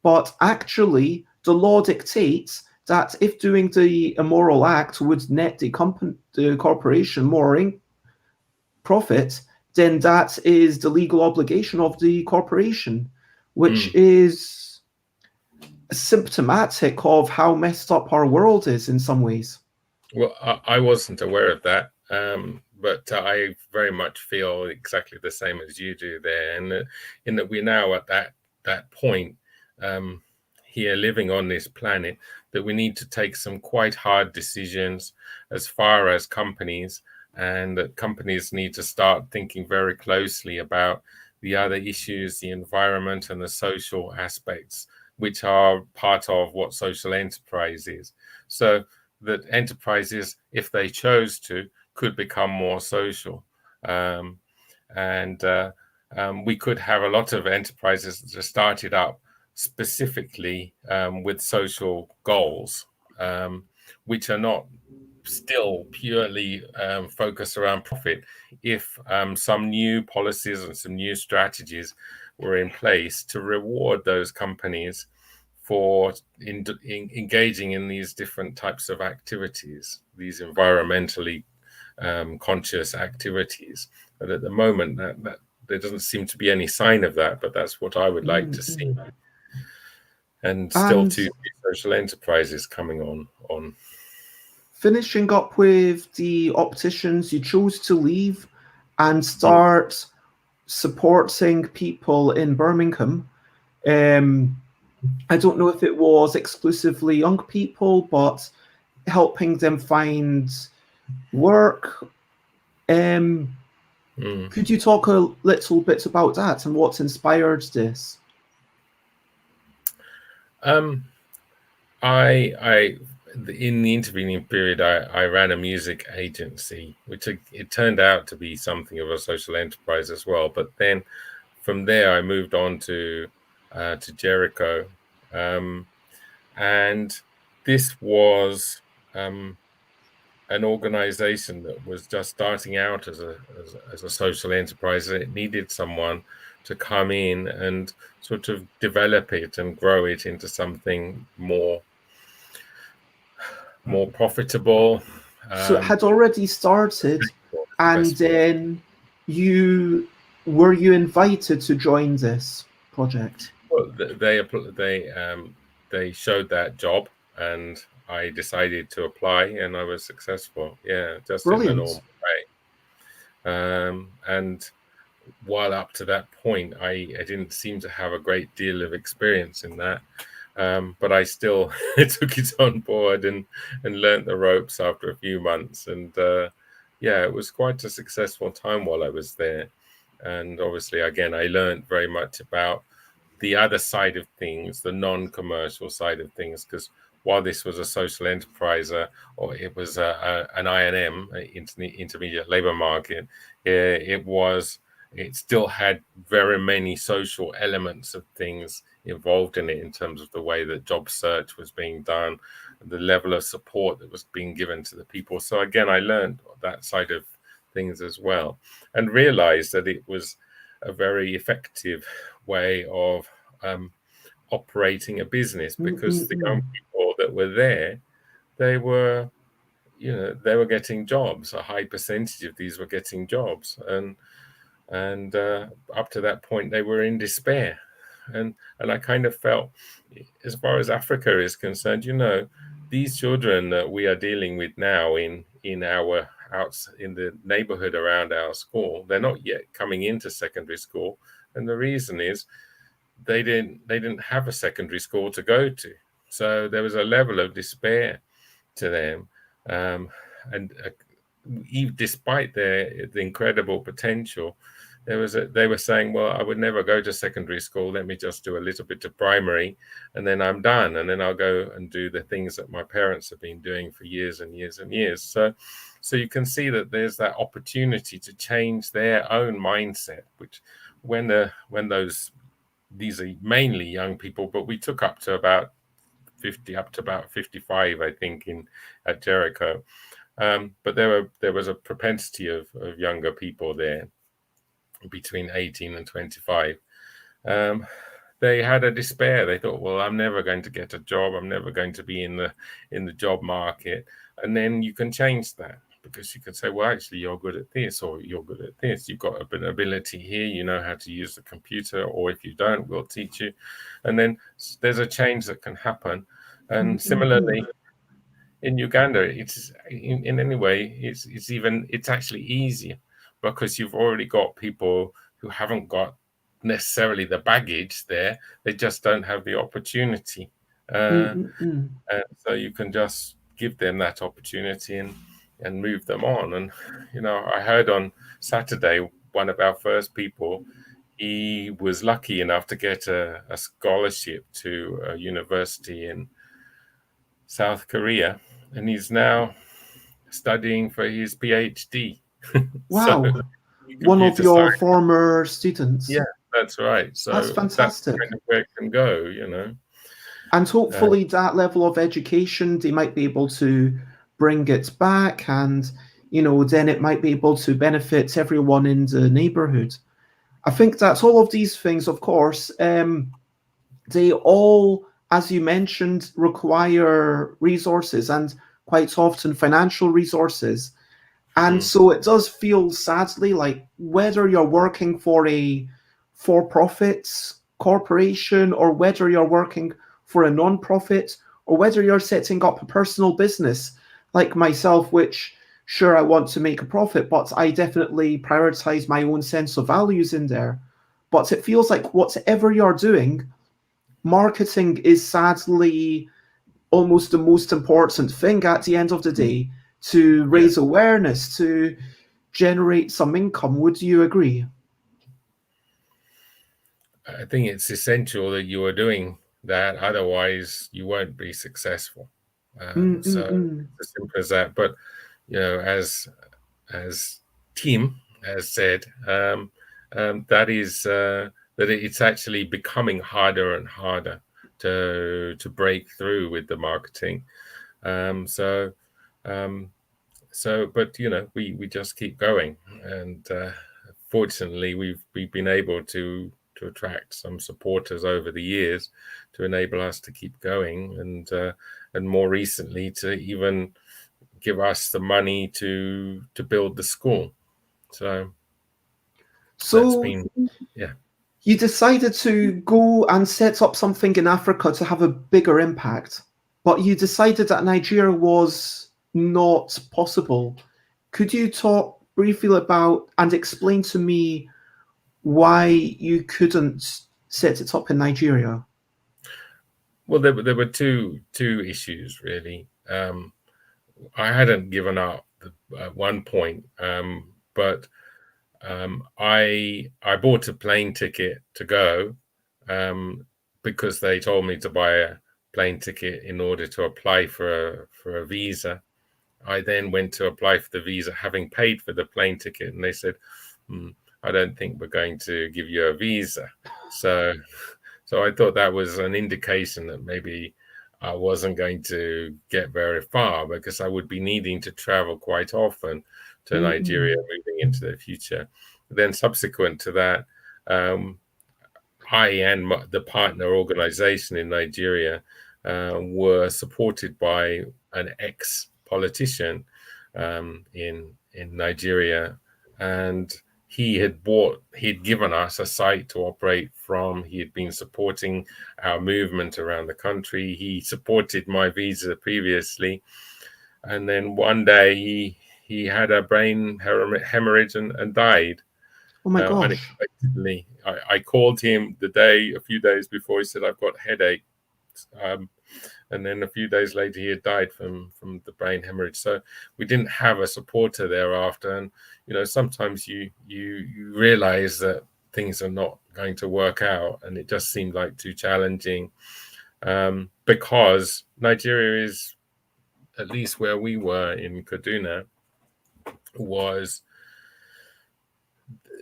but actually the law dictates that if doing the immoral act would net the corporation more profit, then that is the legal obligation of the corporation, which is symptomatic of how messed up our world is in some ways. Well, I wasn't aware of that, but I very much feel exactly the same as you do there, and in that we're now at that point here, living on this planet, that we need to take some quite hard decisions as far as companies, and that companies need to start thinking very closely about the other issues, the environment and the social aspects, which are part of what social enterprise is. So that enterprises, if they chose to, could become more social. We could have a lot of enterprises that are started up specifically with social goals, which are not still purely focused around profit, if some new policies and some new strategies were in place to reward those companies for engaging in these different types of activities, these environmentally conscious activities. But at the moment, that there doesn't seem to be any sign of that, but that's what I would like to see. And still to social enterprises coming on. Finishing up with the opticians, you chose to leave and start supporting people in Birmingham. I don't know if it was exclusively young people, but helping them find work. Could you talk a little bit about that and what inspired this? In the intervening period, I ran a music agency, which it turned out to be something of a social enterprise as well. But then from there, I moved on to Jericho, and this was an organization that was just starting out as a social enterprise, and it needed someone to come in and sort of develop it and grow it into something more profitable. So it had already started, and then were you invited to join this project? Well, they showed that job, and I decided to apply, and I was successful. Yeah, just brilliant. In the normal way. And while up to that point, I didn't seem to have a great deal of experience in that. But I still took it on board and learnt the ropes after a few months. And yeah, it was quite a successful time while I was there. And obviously, again, I learned very much about the other side of things, the non-commercial side of things, because while this was a social enterprise, or it was an I&M, intermediate labor market, it still had very many social elements of things involved in it in terms of the way that job search was being done, the level of support that was being given to the people. So again, I learned that side of things as well, and realized that it was a very effective way of operating a business, because the young people that were there, they were getting jobs. A high percentage of these were getting jobs, and up to that point they were in despair. And I kind of felt, as far as Africa is concerned, these children that we are dealing with now in the neighborhood around our school, they're not yet coming into secondary school, and the reason is they didn't have a secondary school to go to, so there was a level of despair to them, and despite the incredible potential, they were saying, well, I would never go to secondary school. Let me just do a little bit of primary, and then I'm done, and then I'll go and do the things that my parents have been doing for years and years and years. So you can see that there's that opportunity to change their own mindset, which these are mainly young people, but we took up to about 50, up to about 55, I think, at Jericho. But there was a propensity of younger people there between 18 and 25. They had a despair. They thought, well, I'm never going to get a job. I'm never going to be in the job market. And then you can change that, because you can say, well, actually, you're good at this, or you're good at this. You've got an ability here. You know how to use the computer, or if you don't, we'll teach you. And then there's a change that can happen. And similarly, in Uganda, it's in any way, it's actually easier, because you've already got people who haven't got necessarily the baggage there. They just don't have the opportunity. And so you can just give them that opportunity and move them on. And, I heard on Saturday, one of our first people, he was lucky enough to get a scholarship to a university in South Korea, and he's now studying for his PhD. Wow. So, One of your science. former students. Yeah, that's right. So that's fantastic. That's kind of where it can go, And hopefully that level of education, they might be able to bring it back, and, then it might be able to benefit everyone in the neighborhood. I think that's all of these things, of course. They all, as you mentioned, require resources, and quite often financial resources. And so it does feel, sadly, like whether you're working for a for-profit corporation, or whether you're working for a non-profit, or whether you're setting up a personal business like myself, which, sure, I want to make a profit, but I definitely prioritize my own sense of values in there. But it feels like whatever you're doing, marketing is sadly almost the most important thing at the end of the day, to raise awareness, to generate some income. Would you agree? I think it's essential that you are doing that, otherwise you won't be successful. So it's as simple as that. But as Tim has said, that it's actually becoming harder and harder to break through with the marketing. But we just keep going, and fortunately we've been able to attract some supporters over the years to enable us to keep going, and more recently to even give us the money to build the school. So that's been, you decided to go and set up something in Africa to have a bigger impact, but you decided that Nigeria was not possible. Could you talk briefly about and explain to me why you couldn't set it up in Nigeria? Well, there were two issues, really. I hadn't given up at one point, but I bought a plane ticket to go, because they told me to buy a plane ticket in order to apply for a visa. I then went to apply for the visa, having paid for the plane ticket, and they said, I don't think we're going to give you a visa. So So I thought that was an indication that maybe I wasn't going to get very far, because I would be needing to travel quite often to Nigeria moving into the future. Then subsequent to that, I and the partner organization in Nigeria were supported by an ex-politician in Nigeria, and he'd given us a site to operate from. He had been supporting our movement around the country. He supported my visa previously, and then one day he had a brain hemorrhage and died. Oh my gosh. Unexpectedly. I called him a few days before. He said, I've got headaches. And then a few days later, he had died from the brain hemorrhage. So we didn't have a supporter thereafter. And, sometimes you realize that things are not going to work out. And it just seemed like too challenging, because Nigeria is, at least where we were in Kaduna,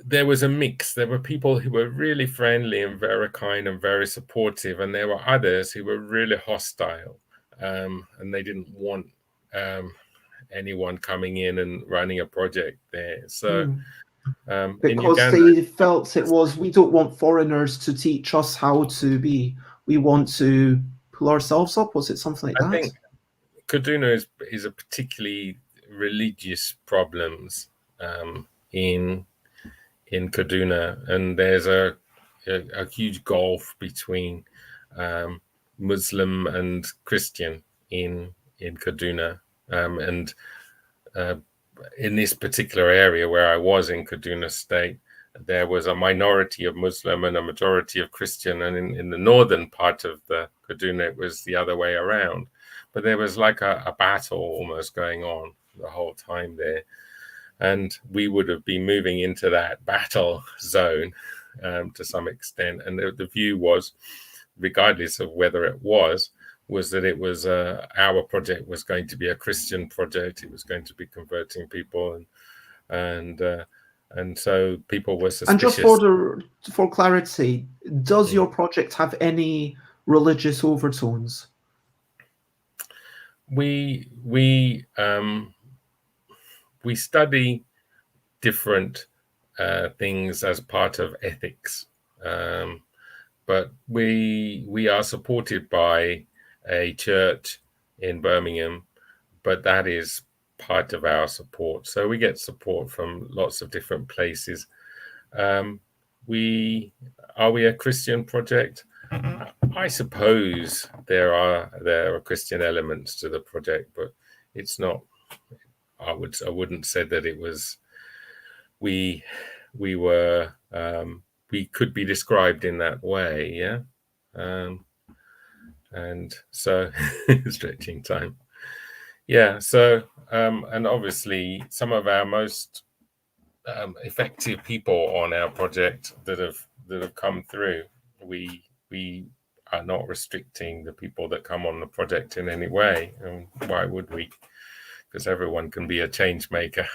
there was a mix. There were people who were really friendly and very kind and very supportive, and there were others who were really hostile, and they didn't want anyone coming in and running a project there. So because in Uganda, they felt it was, we don't want foreigners to teach us how to be. We want to pull ourselves up. Was it something like that? I think Kaduna is a particularly religious problems in Kaduna, and there's a huge gulf between Muslim and Christian in Kaduna, and in this particular area where I was in Kaduna State, there was a minority of Muslim and a majority of Christian, and in the northern part of the Kaduna it was the other way around. But there was like a battle almost going on the whole time there. And we would have been moving into that battle zone to some extent. And the view was, regardless of whether it was that it was our project was going to be a Christian project. It was going to be converting people, and so people were suspicious. And just for clarity, does your project have any religious overtones? We study different things as part of ethics, but we are supported by a church in Birmingham, but that is part of our support. So we get support from lots of different places. Are we a Christian project? I suppose there are Christian elements to the project, but it's not. I wouldn't say that it was. We could be described in that way, yeah. And so stretching time, yeah. So and obviously some of our most effective people on our project that have come through, we are not restricting the people that come on the project in any way. And why would we? Because everyone can be a change maker.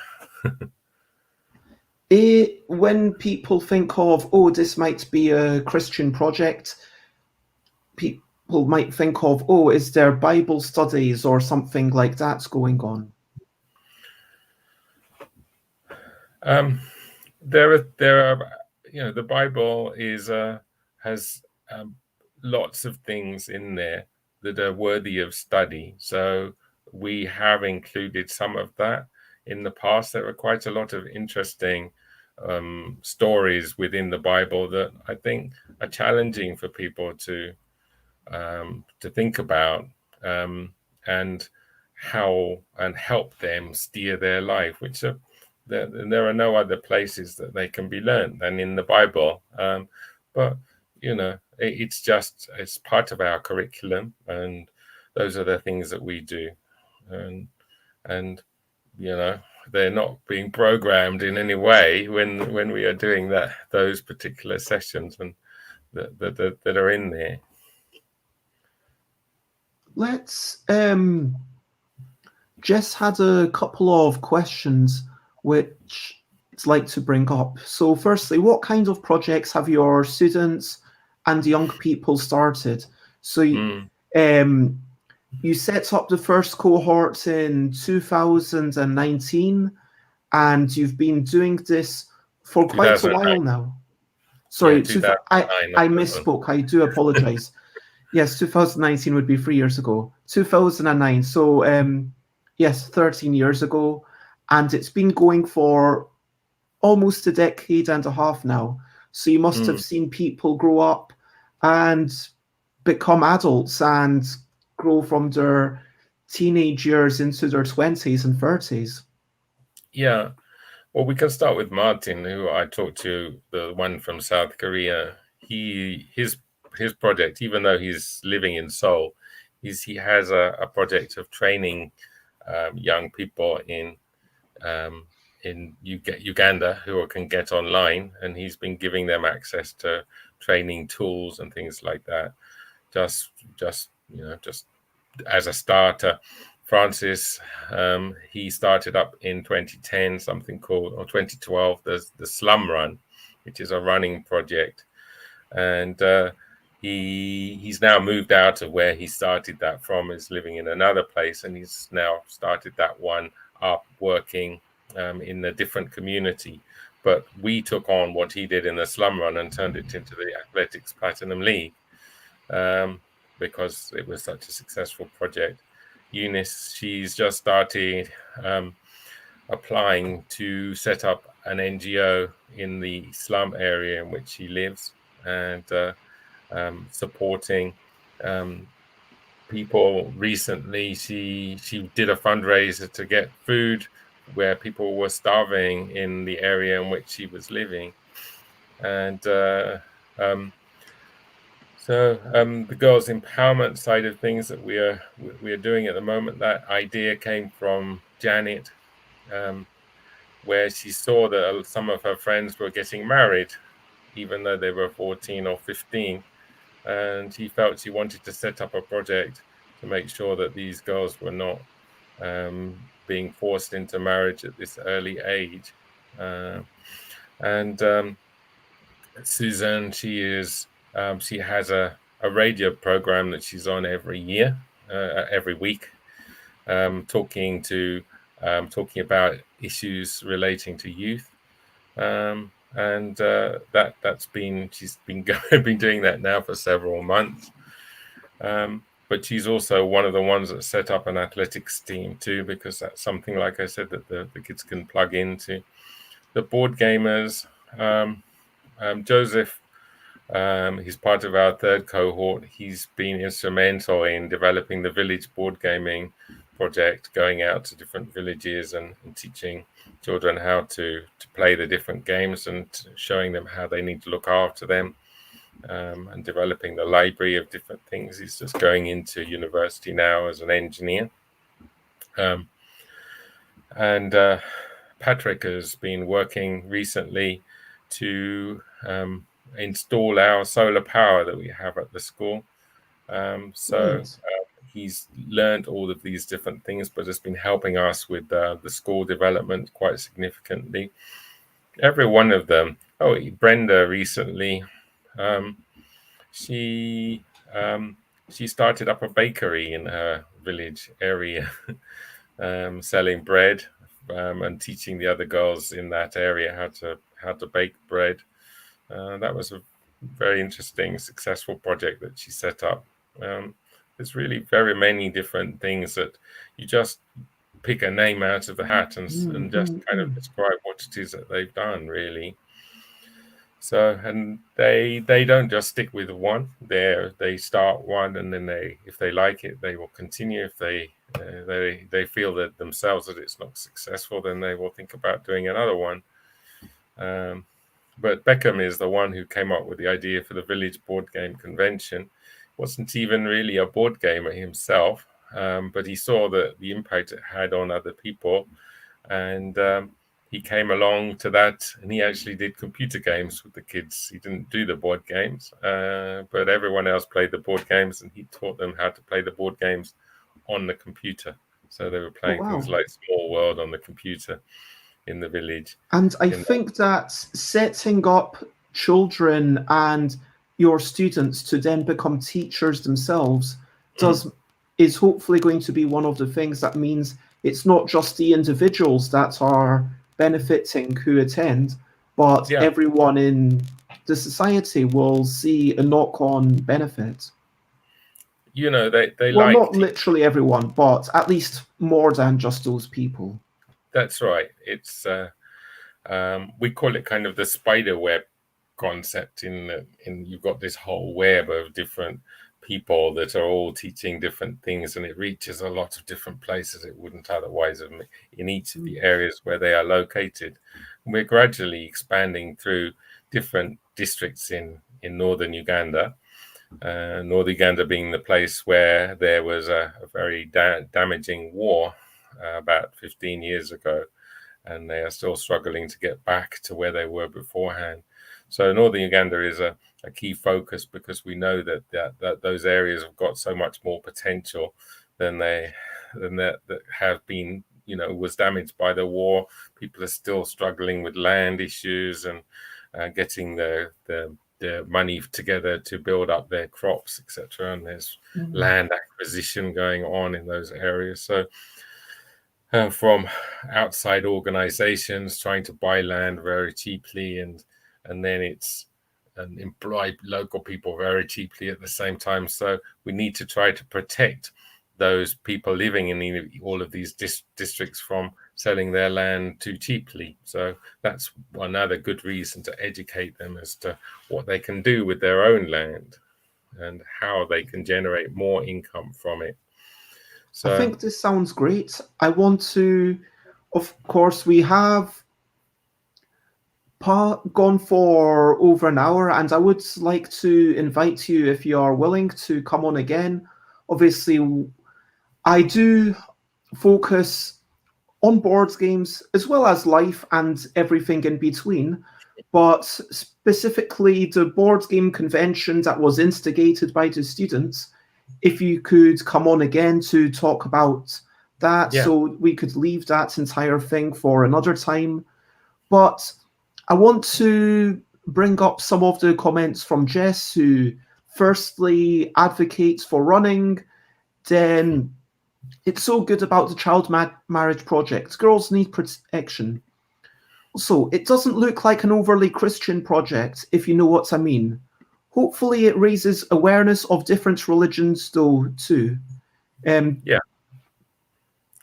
When people think of, oh, this might be a Christian project, people might think of, oh, is there Bible studies or something like that going on? There are, the Bible has lots of things in there that are worthy of study. So we have included some of that. In the past, there were quite a lot of interesting stories within the Bible that I think are challenging for people to think about, and help them steer their life, which there are no other places that they can be learned than in the Bible. But it's part of our curriculum, and those are the things that we do, and they're not being programmed in any way when we are doing those particular sessions and that are in there. Let's Jess had a couple of questions which I'd like to bring up. So firstly, what kind of projects have your students and young people started. So you set up the first cohort in 2019, and you've been doing this for quite a while now. Sorry, 2009. I misspoke. I do apologize. Yes, 2019 would be 3 years ago. 2009. So, yes, 13 years ago. And it's been going for almost a decade and a half now. So you must have seen people grow up and become adults and grow from their teenage years into their 20s and 30s. Yeah. Well, we can start with Martin, who I talked to, the one from South Korea. His project, even though he's living in Seoul, he has a project of training young people in Uganda who can get online, and he's been giving them access to training tools and things like that. Just as a starter. Francis, he started up in 2010 something called, or 2012, the Slum Run, which is a running project, and he's now moved out of where he started that from. Is living in another place, and he's now started that one up working in a different community. But we took on what he did in the Slum Run and turned it into the Athletics Platinum League, because it was such a successful project. Eunice, she's just started applying to set up an NGO in the slum area in which she lives, and supporting people. Recently, she did a fundraiser to get food where people were starving in the area in which she was living, and so the girls' empowerment side of things that we are doing at the moment, that idea came from Janet, where she saw that some of her friends were getting married, even though they were 14 or 15, and she felt she wanted to set up a project to make sure that these girls were not being forced into marriage at this early age. And Susan, she has a radio program that she's on every week, talking about issues relating to youth, and she's been doing that now for several months. But she's also one of the ones that set up an athletics team too, because that's something, like I said, that the kids can plug into. The board gamers, Joseph, he's part of our third cohort. He's been instrumental in developing the village board gaming project, going out to different villages and teaching children how to play the different games and showing them how they need to look after them, and developing the library of different things. He's just going into university now as an engineer. And Patrick has been working recently to install our solar power that we have at the school. He's learned all of these different things, but has been helping us with the school development quite significantly. Every one of them. Brenda recently, she started up a bakery in her village area, selling bread, and teaching the other girls in that area how to bake bread. That was a very interesting, successful project that she set up. There's really very many different things that you just pick a name out of the hat and just kind of describe what it is that they've done, really. So, and they don't just stick with one. They start one, and then if they like it, they will continue. If they feel that themselves that it's not successful, then they will think about doing another one. But Beckham is the one who came up with the idea for the village board game convention. Wasn't even really a board gamer himself, but he saw the impact it had on other people, and he came along to that, and he actually did computer games with the kids. He didn't do the board games, but everyone else played the board games, and he taught them how to play the board games on the computer. So they were playing things like Small World on the computer in the village. And I think that setting up children and your students to then become teachers themselves is hopefully going to be one of the things that means it's not just the individuals that are benefiting who attend, but everyone in the society will see a knock-on benefit. You know, they well, like not literally everyone, but at least more than just those people. That's right. It's we call it kind of the spider web concept. In you've got this whole web of different people that are all teaching different things, and it reaches a lot of different places it wouldn't otherwise have in each of the areas where they are located. And we're gradually expanding through different districts in northern Uganda. Northern Uganda being the place where there was a very damaging war about 15 years ago, and they are still struggling to get back to where they were beforehand. So Northern Uganda is a key focus because we know that those areas have got so much more potential than that have been, was damaged by the war. People are still struggling with land issues and getting the money together to build up their crops, etc. And there's land acquisition going on in those areas. So from outside organizations trying to buy land very cheaply and then employ local people very cheaply at the same time. So we need to try to protect those people living in all of these districts from selling their land too cheaply. So that's another good reason to educate them as to what they can do with their own land and how they can generate more income from it. So I think this sounds great. I want to, of course, we have gone for over an hour, and I would like to invite you, if you are willing, to come on again. Obviously, I do focus on board games as well as life and everything in between, but specifically the board game convention that was instigated by the students, if you could come on again to talk about that, so we could leave that entire thing for another time. But I want to bring up some of the comments from Jess, who firstly advocates for running, then it's so good about the child marriage project. Girls need protection. So it doesn't look like an overly Christian project, if you know what I mean. Hopefully it raises awareness of different religions, though, too.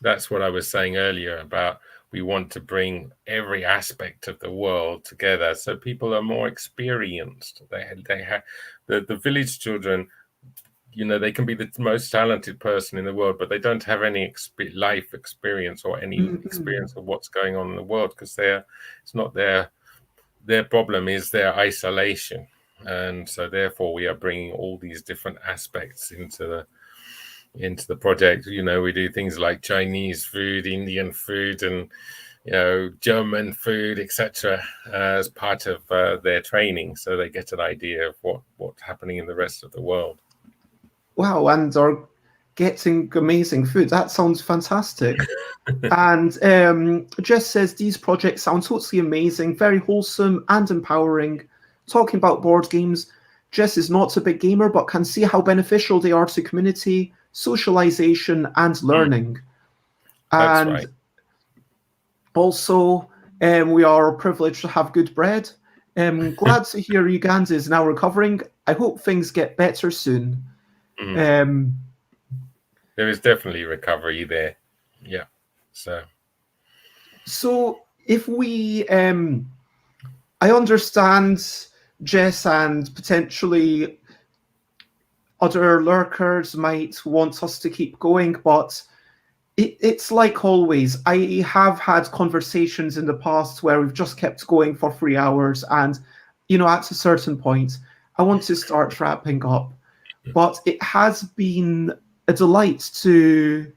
That's what I was saying earlier about we want to bring every aspect of the world together so people are more experienced. They have the village children. They can be the most talented person in the world, but they don't have any life experience or any experience of what's going on in the world because it's not their problem is their isolation. And so therefore we are bringing all these different aspects into the project. We do things like Chinese food, Indian food, and German food, etc., as part of their training, so they get an idea of what's happening in the rest of the world. Wow, and are getting amazing food. That sounds fantastic. And Jess says, these projects sound totally amazing, very wholesome and empowering. Talking about board games, Jess is not a big gamer, but can see how beneficial they are to community, socialization, and learning. That's and right. Also, we are privileged to have good bread. Glad to hear Uganda is now recovering. I hope things get better soon. There is definitely recovery there. Yeah. So if we, I understand Jess and potentially other lurkers might want us to keep going, but it's like always. I have had conversations in the past where we've just kept going for 3 hours, and at a certain point, I want to start wrapping up. But it has been a delight to.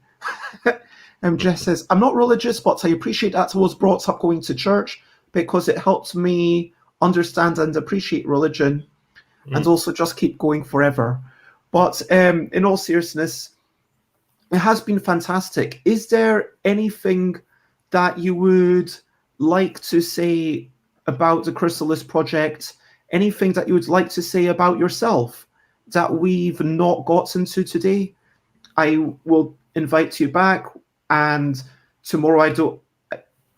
Jess says, I'm not religious, but I appreciate that I was brought up going to church because it helped me understand and appreciate religion and also just keep going forever. But in all seriousness, it has been fantastic. Is there anything that you would like to say about the Chrysalis Project? anything that you would like to say about yourself that we've not gotten to today, I will invite you back. And tomorrow I don't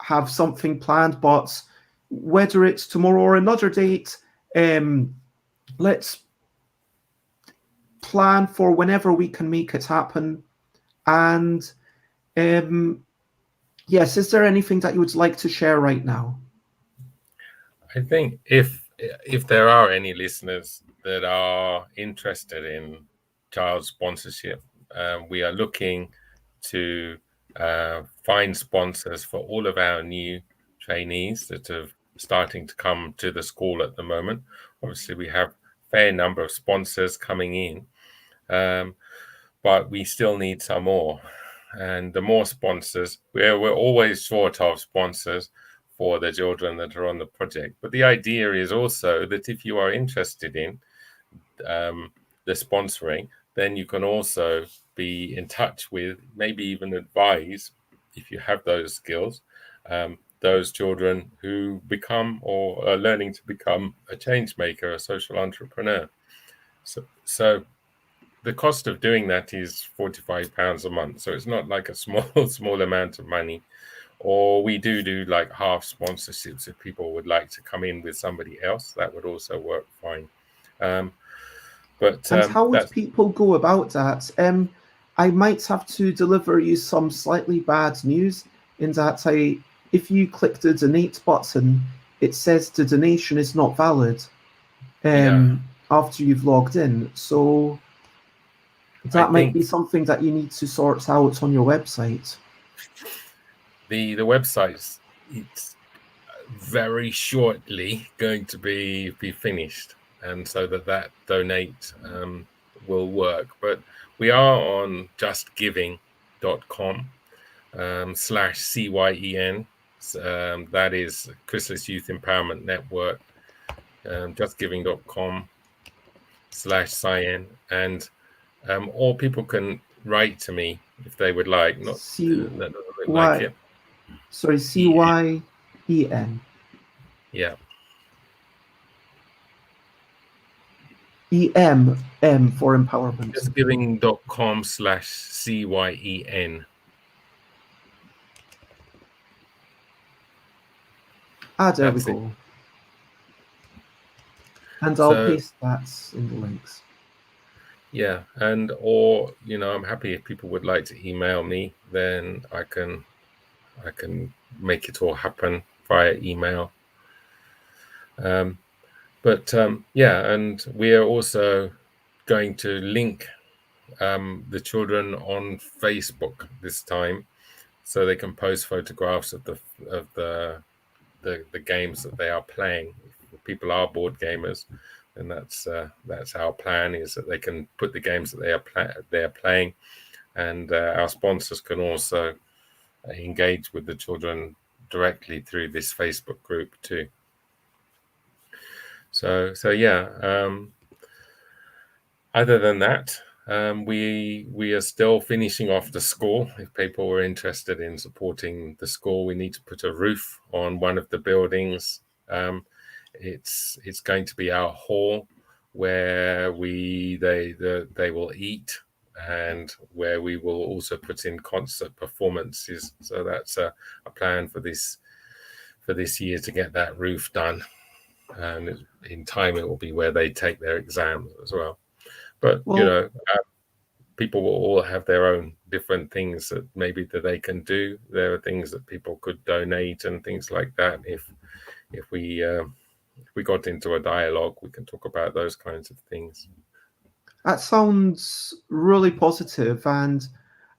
have something planned, but whether it's tomorrow or another date, let's plan for whenever we can make it happen. And yes, is there anything that you would like to share right now? I think if there are any listeners that are interested in child sponsorship, we are looking to find sponsors for all of our new trainees that are starting to come to the school at the moment. Obviously, we have a fair number of sponsors coming in, but we still need some more. And the more sponsors, we're always short of sponsors for the children that are on the project. But the idea is also that if you are interested in the sponsoring, then you can also be in touch with, maybe even advise, if you have those skills, those children who become or are learning to become a change maker, a social entrepreneur. So the cost of doing that is £45 a month. So it's not like a small amount of money. Or we do like half sponsorships if people would like to come in with somebody else. That would also work fine. But how would people go about that? I might have to deliver you some slightly bad news in that if you click the donate button, it says the donation is not valid after you've logged in. So that might be something that you need to sort out on your website. The website, it's very shortly going to be finished, and so that donate will work. But we are on justgiving.com /CYEN. That is Chrysalis Youth Empowerment Network. Justgiving.com /CYEN, and or people can write to me if they would like. Not like it. Sorry, CYEN. Yeah. EM for empowerment. Justgiving.com /CYEN. There we go. And I'll paste that in the links. Yeah, and or I'm happy if people would like to email me, then I can make it all happen via email. But and we are also going to link the children on Facebook this time, so they can post photographs of the games that they are playing. If people are board gamers, and that's our plan, is that they can put the games that they are playing, and our sponsors can also engage with the children directly through this Facebook group too. So yeah. Other than that, we are still finishing off the school. If people were interested in supporting the school, we need to put a roof on one of the buildings. It's going to be our hall where they will eat, and where we will also put in concert performances. So that's a plan for this year, to get that roof done, and in time it will be where they take their exams as well. But people will all have their own different things that maybe that they can do. There are things that people could donate and things like that. If we got into a dialogue, we can talk about those kinds of things. That sounds really positive, and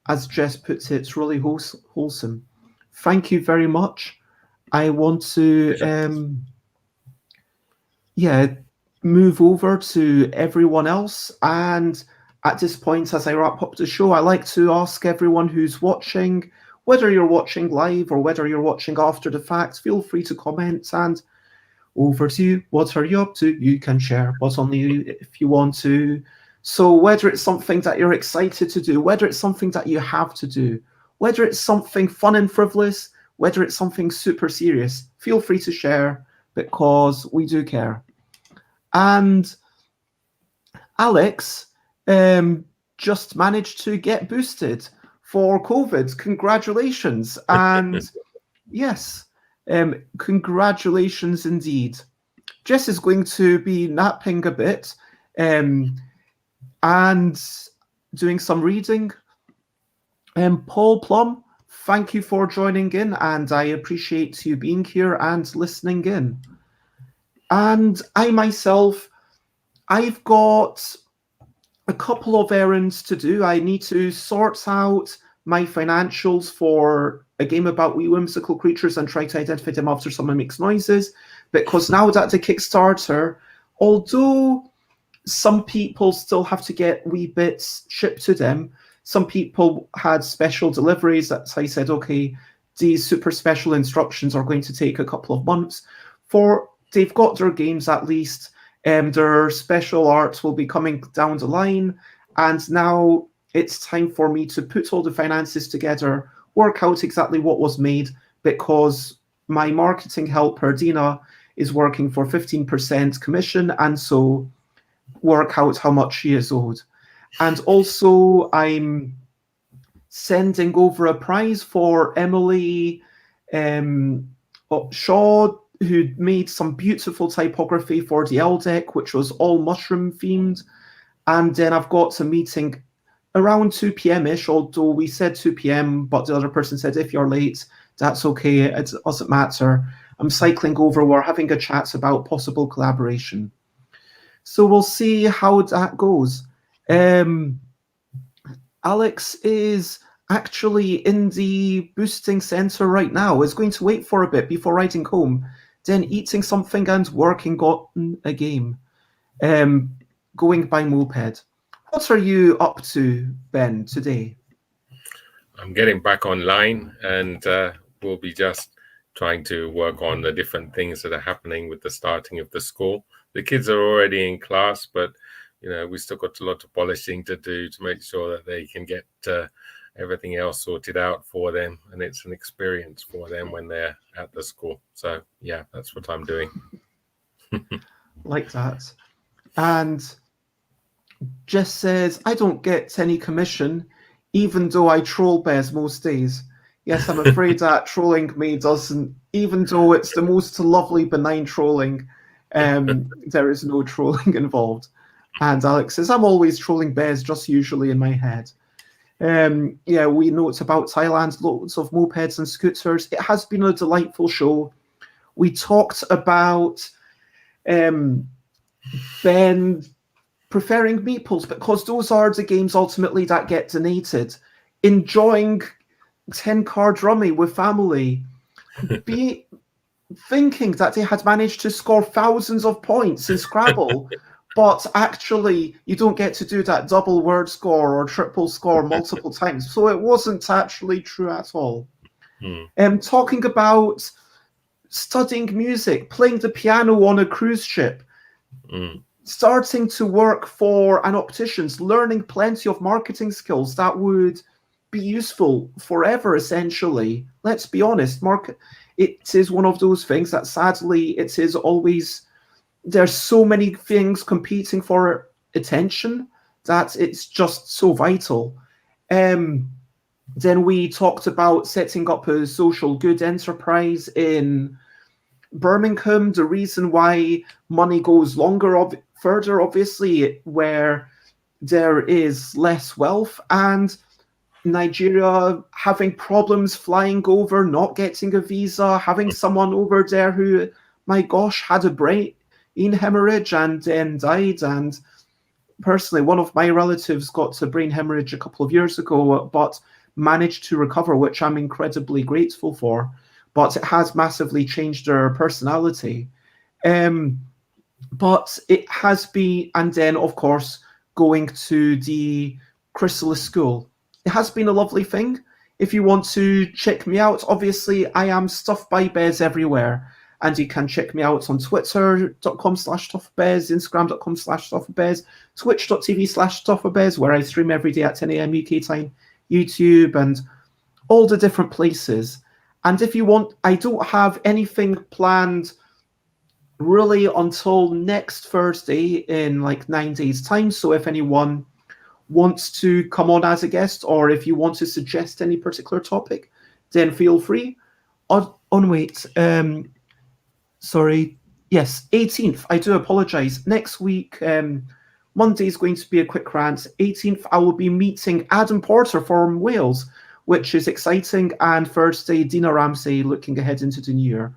as Jess puts it, it's really wholesome. Thank you very much. I want to move over to everyone else, and at this point, as I wrap up the show, I like to ask everyone who's watching, whether you're watching live or whether you're watching after the fact, feel free to comment. And over to you. What are you up to? You can share, but only if you want to. So whether it's something that you're excited to do, whether it's something that you have to do, whether it's something fun and frivolous, whether it's something super serious, feel free to share, because we do care. And Alex just managed to get boosted for COVID. Congratulations. And yes, congratulations indeed. Jess is going to be napping a bit and doing some reading. Paul Plum, thank you for joining in, and I appreciate you being here and listening in. And I myself, I've got a couple of errands to do. I need to sort out my financials for a game about wee whimsical creatures and try to identify them after someone makes noises. Because now that the Kickstarter, although some people still have to get wee bits shipped to them, some people had special deliveries that I said, okay, these super special instructions are going to take a couple of months. They've got their games at least. Their special art will be coming down the line. And now it's time for me to put all the finances together, work out exactly what was made, because my marketing helper, Dina, is working for 15% commission, and so work out how much she is owed. And also I'm sending over a prize for Emily Shaw, who made some beautiful typography for the L deck, which was all mushroom themed. And then I've got a meeting around 2 p.m.-ish, although we said 2 p.m., but the other person said, if you're late, that's okay, it doesn't matter. I'm cycling over, we're having a chat about possible collaboration. So we'll see how that goes. Alex is actually in the boosting center right now, is going to wait for a bit before riding home, then eating something and working on a game, going by moped. What are you up to, Ben, today? I'm getting back online, and we'll be just trying to work on the different things that are happening with the starting of the school. The kids are already in class, but we still got a lot of polishing to do to make sure that they can get everything else sorted out for them, and it's an experience for them when they're at the school. So yeah, that's what I'm doing. Like that. And Jess says, I don't get any commission, even though I troll bears most days. Yes, I'm afraid that trolling me doesn't, even though it's the most lovely, benign trolling, there is no trolling involved. And Alex says, I'm always trolling bears, just usually in my head. Yeah, we note about Thailand, loads of mopeds and scooters. It has been a delightful show. We talked about Ben preferring meeples because those are the games ultimately that get donated. Enjoying 10-card rummy with family. Thinking that they had managed to score thousands of points in Scrabble, but actually you don't get to do that double word score or triple score multiple times. So it wasn't actually true at all. Talking about studying music, playing the piano on a cruise ship, starting to work for an opticians, learning plenty of marketing skills that would be useful forever, essentially. Let's be honest, it is one of those things that sadly it is always, there's so many things competing for attention that it's just so vital. Then we talked about setting up a social good enterprise in Birmingham, the reason why money goes further, obviously, where there is less wealth, and Nigeria having problems flying over, not getting a visa, having someone over there who, my gosh, had a brain hemorrhage and then died. And personally, one of my relatives got a brain hemorrhage a couple of years ago, but managed to recover, which I'm incredibly grateful for. But it has massively changed their personality. But it has been, and then, of course, going to the Chrysalis School. It has been a lovely thing. If you want to check me out, obviously, I am Stuff by Bez everywhere. And you can check me out on twitter.com/stuffbez, instagram.com/stuffbez, twitch.tv/stuffbez, where I stream every day at 10 a.m. UK time, YouTube, and all the different places. And if you want, I don't have anything planned really until next Thursday in like 9 days' time. So if anyone wants to come on as a guest, or if you want to suggest any particular topic, then feel free. Wait, sorry, yes, 18th. I do apologize. Next week, Monday is going to be a quick rant. 18th, I will be meeting Adam Porter from Wales, which is exciting, and Thursday, Dina Ramsey, looking ahead into the new year.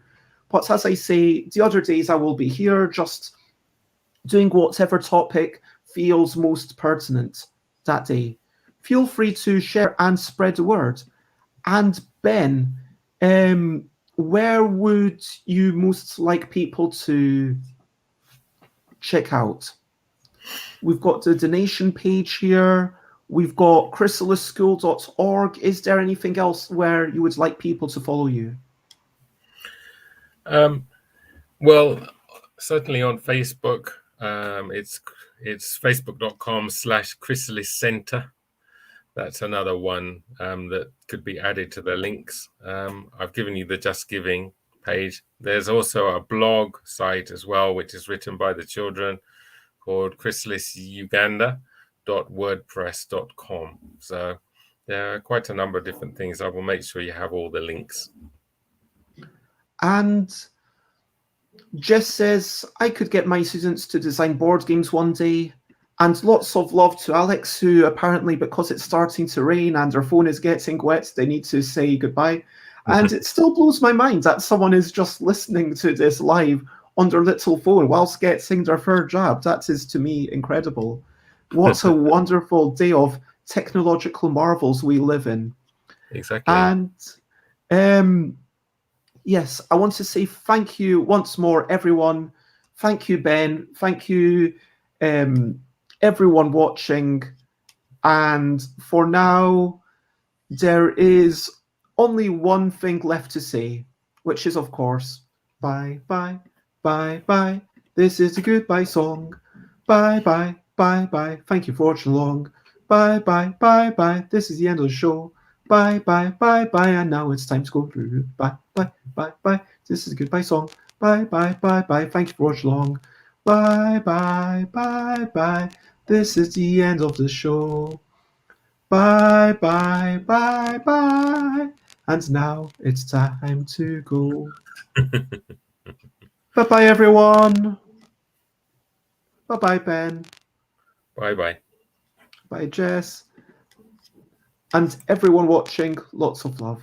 But as I say, the other days I will be here just doing whatever topic feels most pertinent that day. Feel free to share and spread the word. And Ben, where would you most like people to check out? We've got the donation page here. We've got chrysalisschool.org. Is there anything else where you would like people to follow you? Well, certainly on Facebook. It's facebook.com/Chrysalis Center. That's another one that could be added to the links. I've given you the Just Giving page. There's also a blog site as well, which is written by the children, called chrysalisuganda.wordpress.com. So there are quite a number of different things. I will make sure you have all the links. And Jess says, I could get my students to design board games one day. And lots of love to Alex, who apparently, because it's starting to rain and her phone is getting wet, they need to say goodbye. And it still blows my mind that someone is just listening to this live on their little phone whilst getting their third jab. That is, to me, incredible. What a wonderful day of technological marvels we live in. Exactly. And yes, I want to say thank you once more, everyone. Thank you, Ben. Thank you, everyone watching. And for now, there is only one thing left to say, which is, of course, bye, bye, bye, bye. This is a goodbye song. Bye, bye, bye, bye. Thank you for watching along. Bye, bye, bye, bye. This is the end of the show. Bye, bye, bye, bye. And now it's time to go through. Bye, bye, bye, bye. This is a goodbye song. Bye, bye, bye, bye. Thank you for watching along. Bye, bye, bye, bye. This is the end of the show. Bye, bye, bye, bye. And now it's time to go. Bye-bye, everyone. Bye-bye, Ben. Bye-bye. Bye, Jess. And everyone watching, lots of love.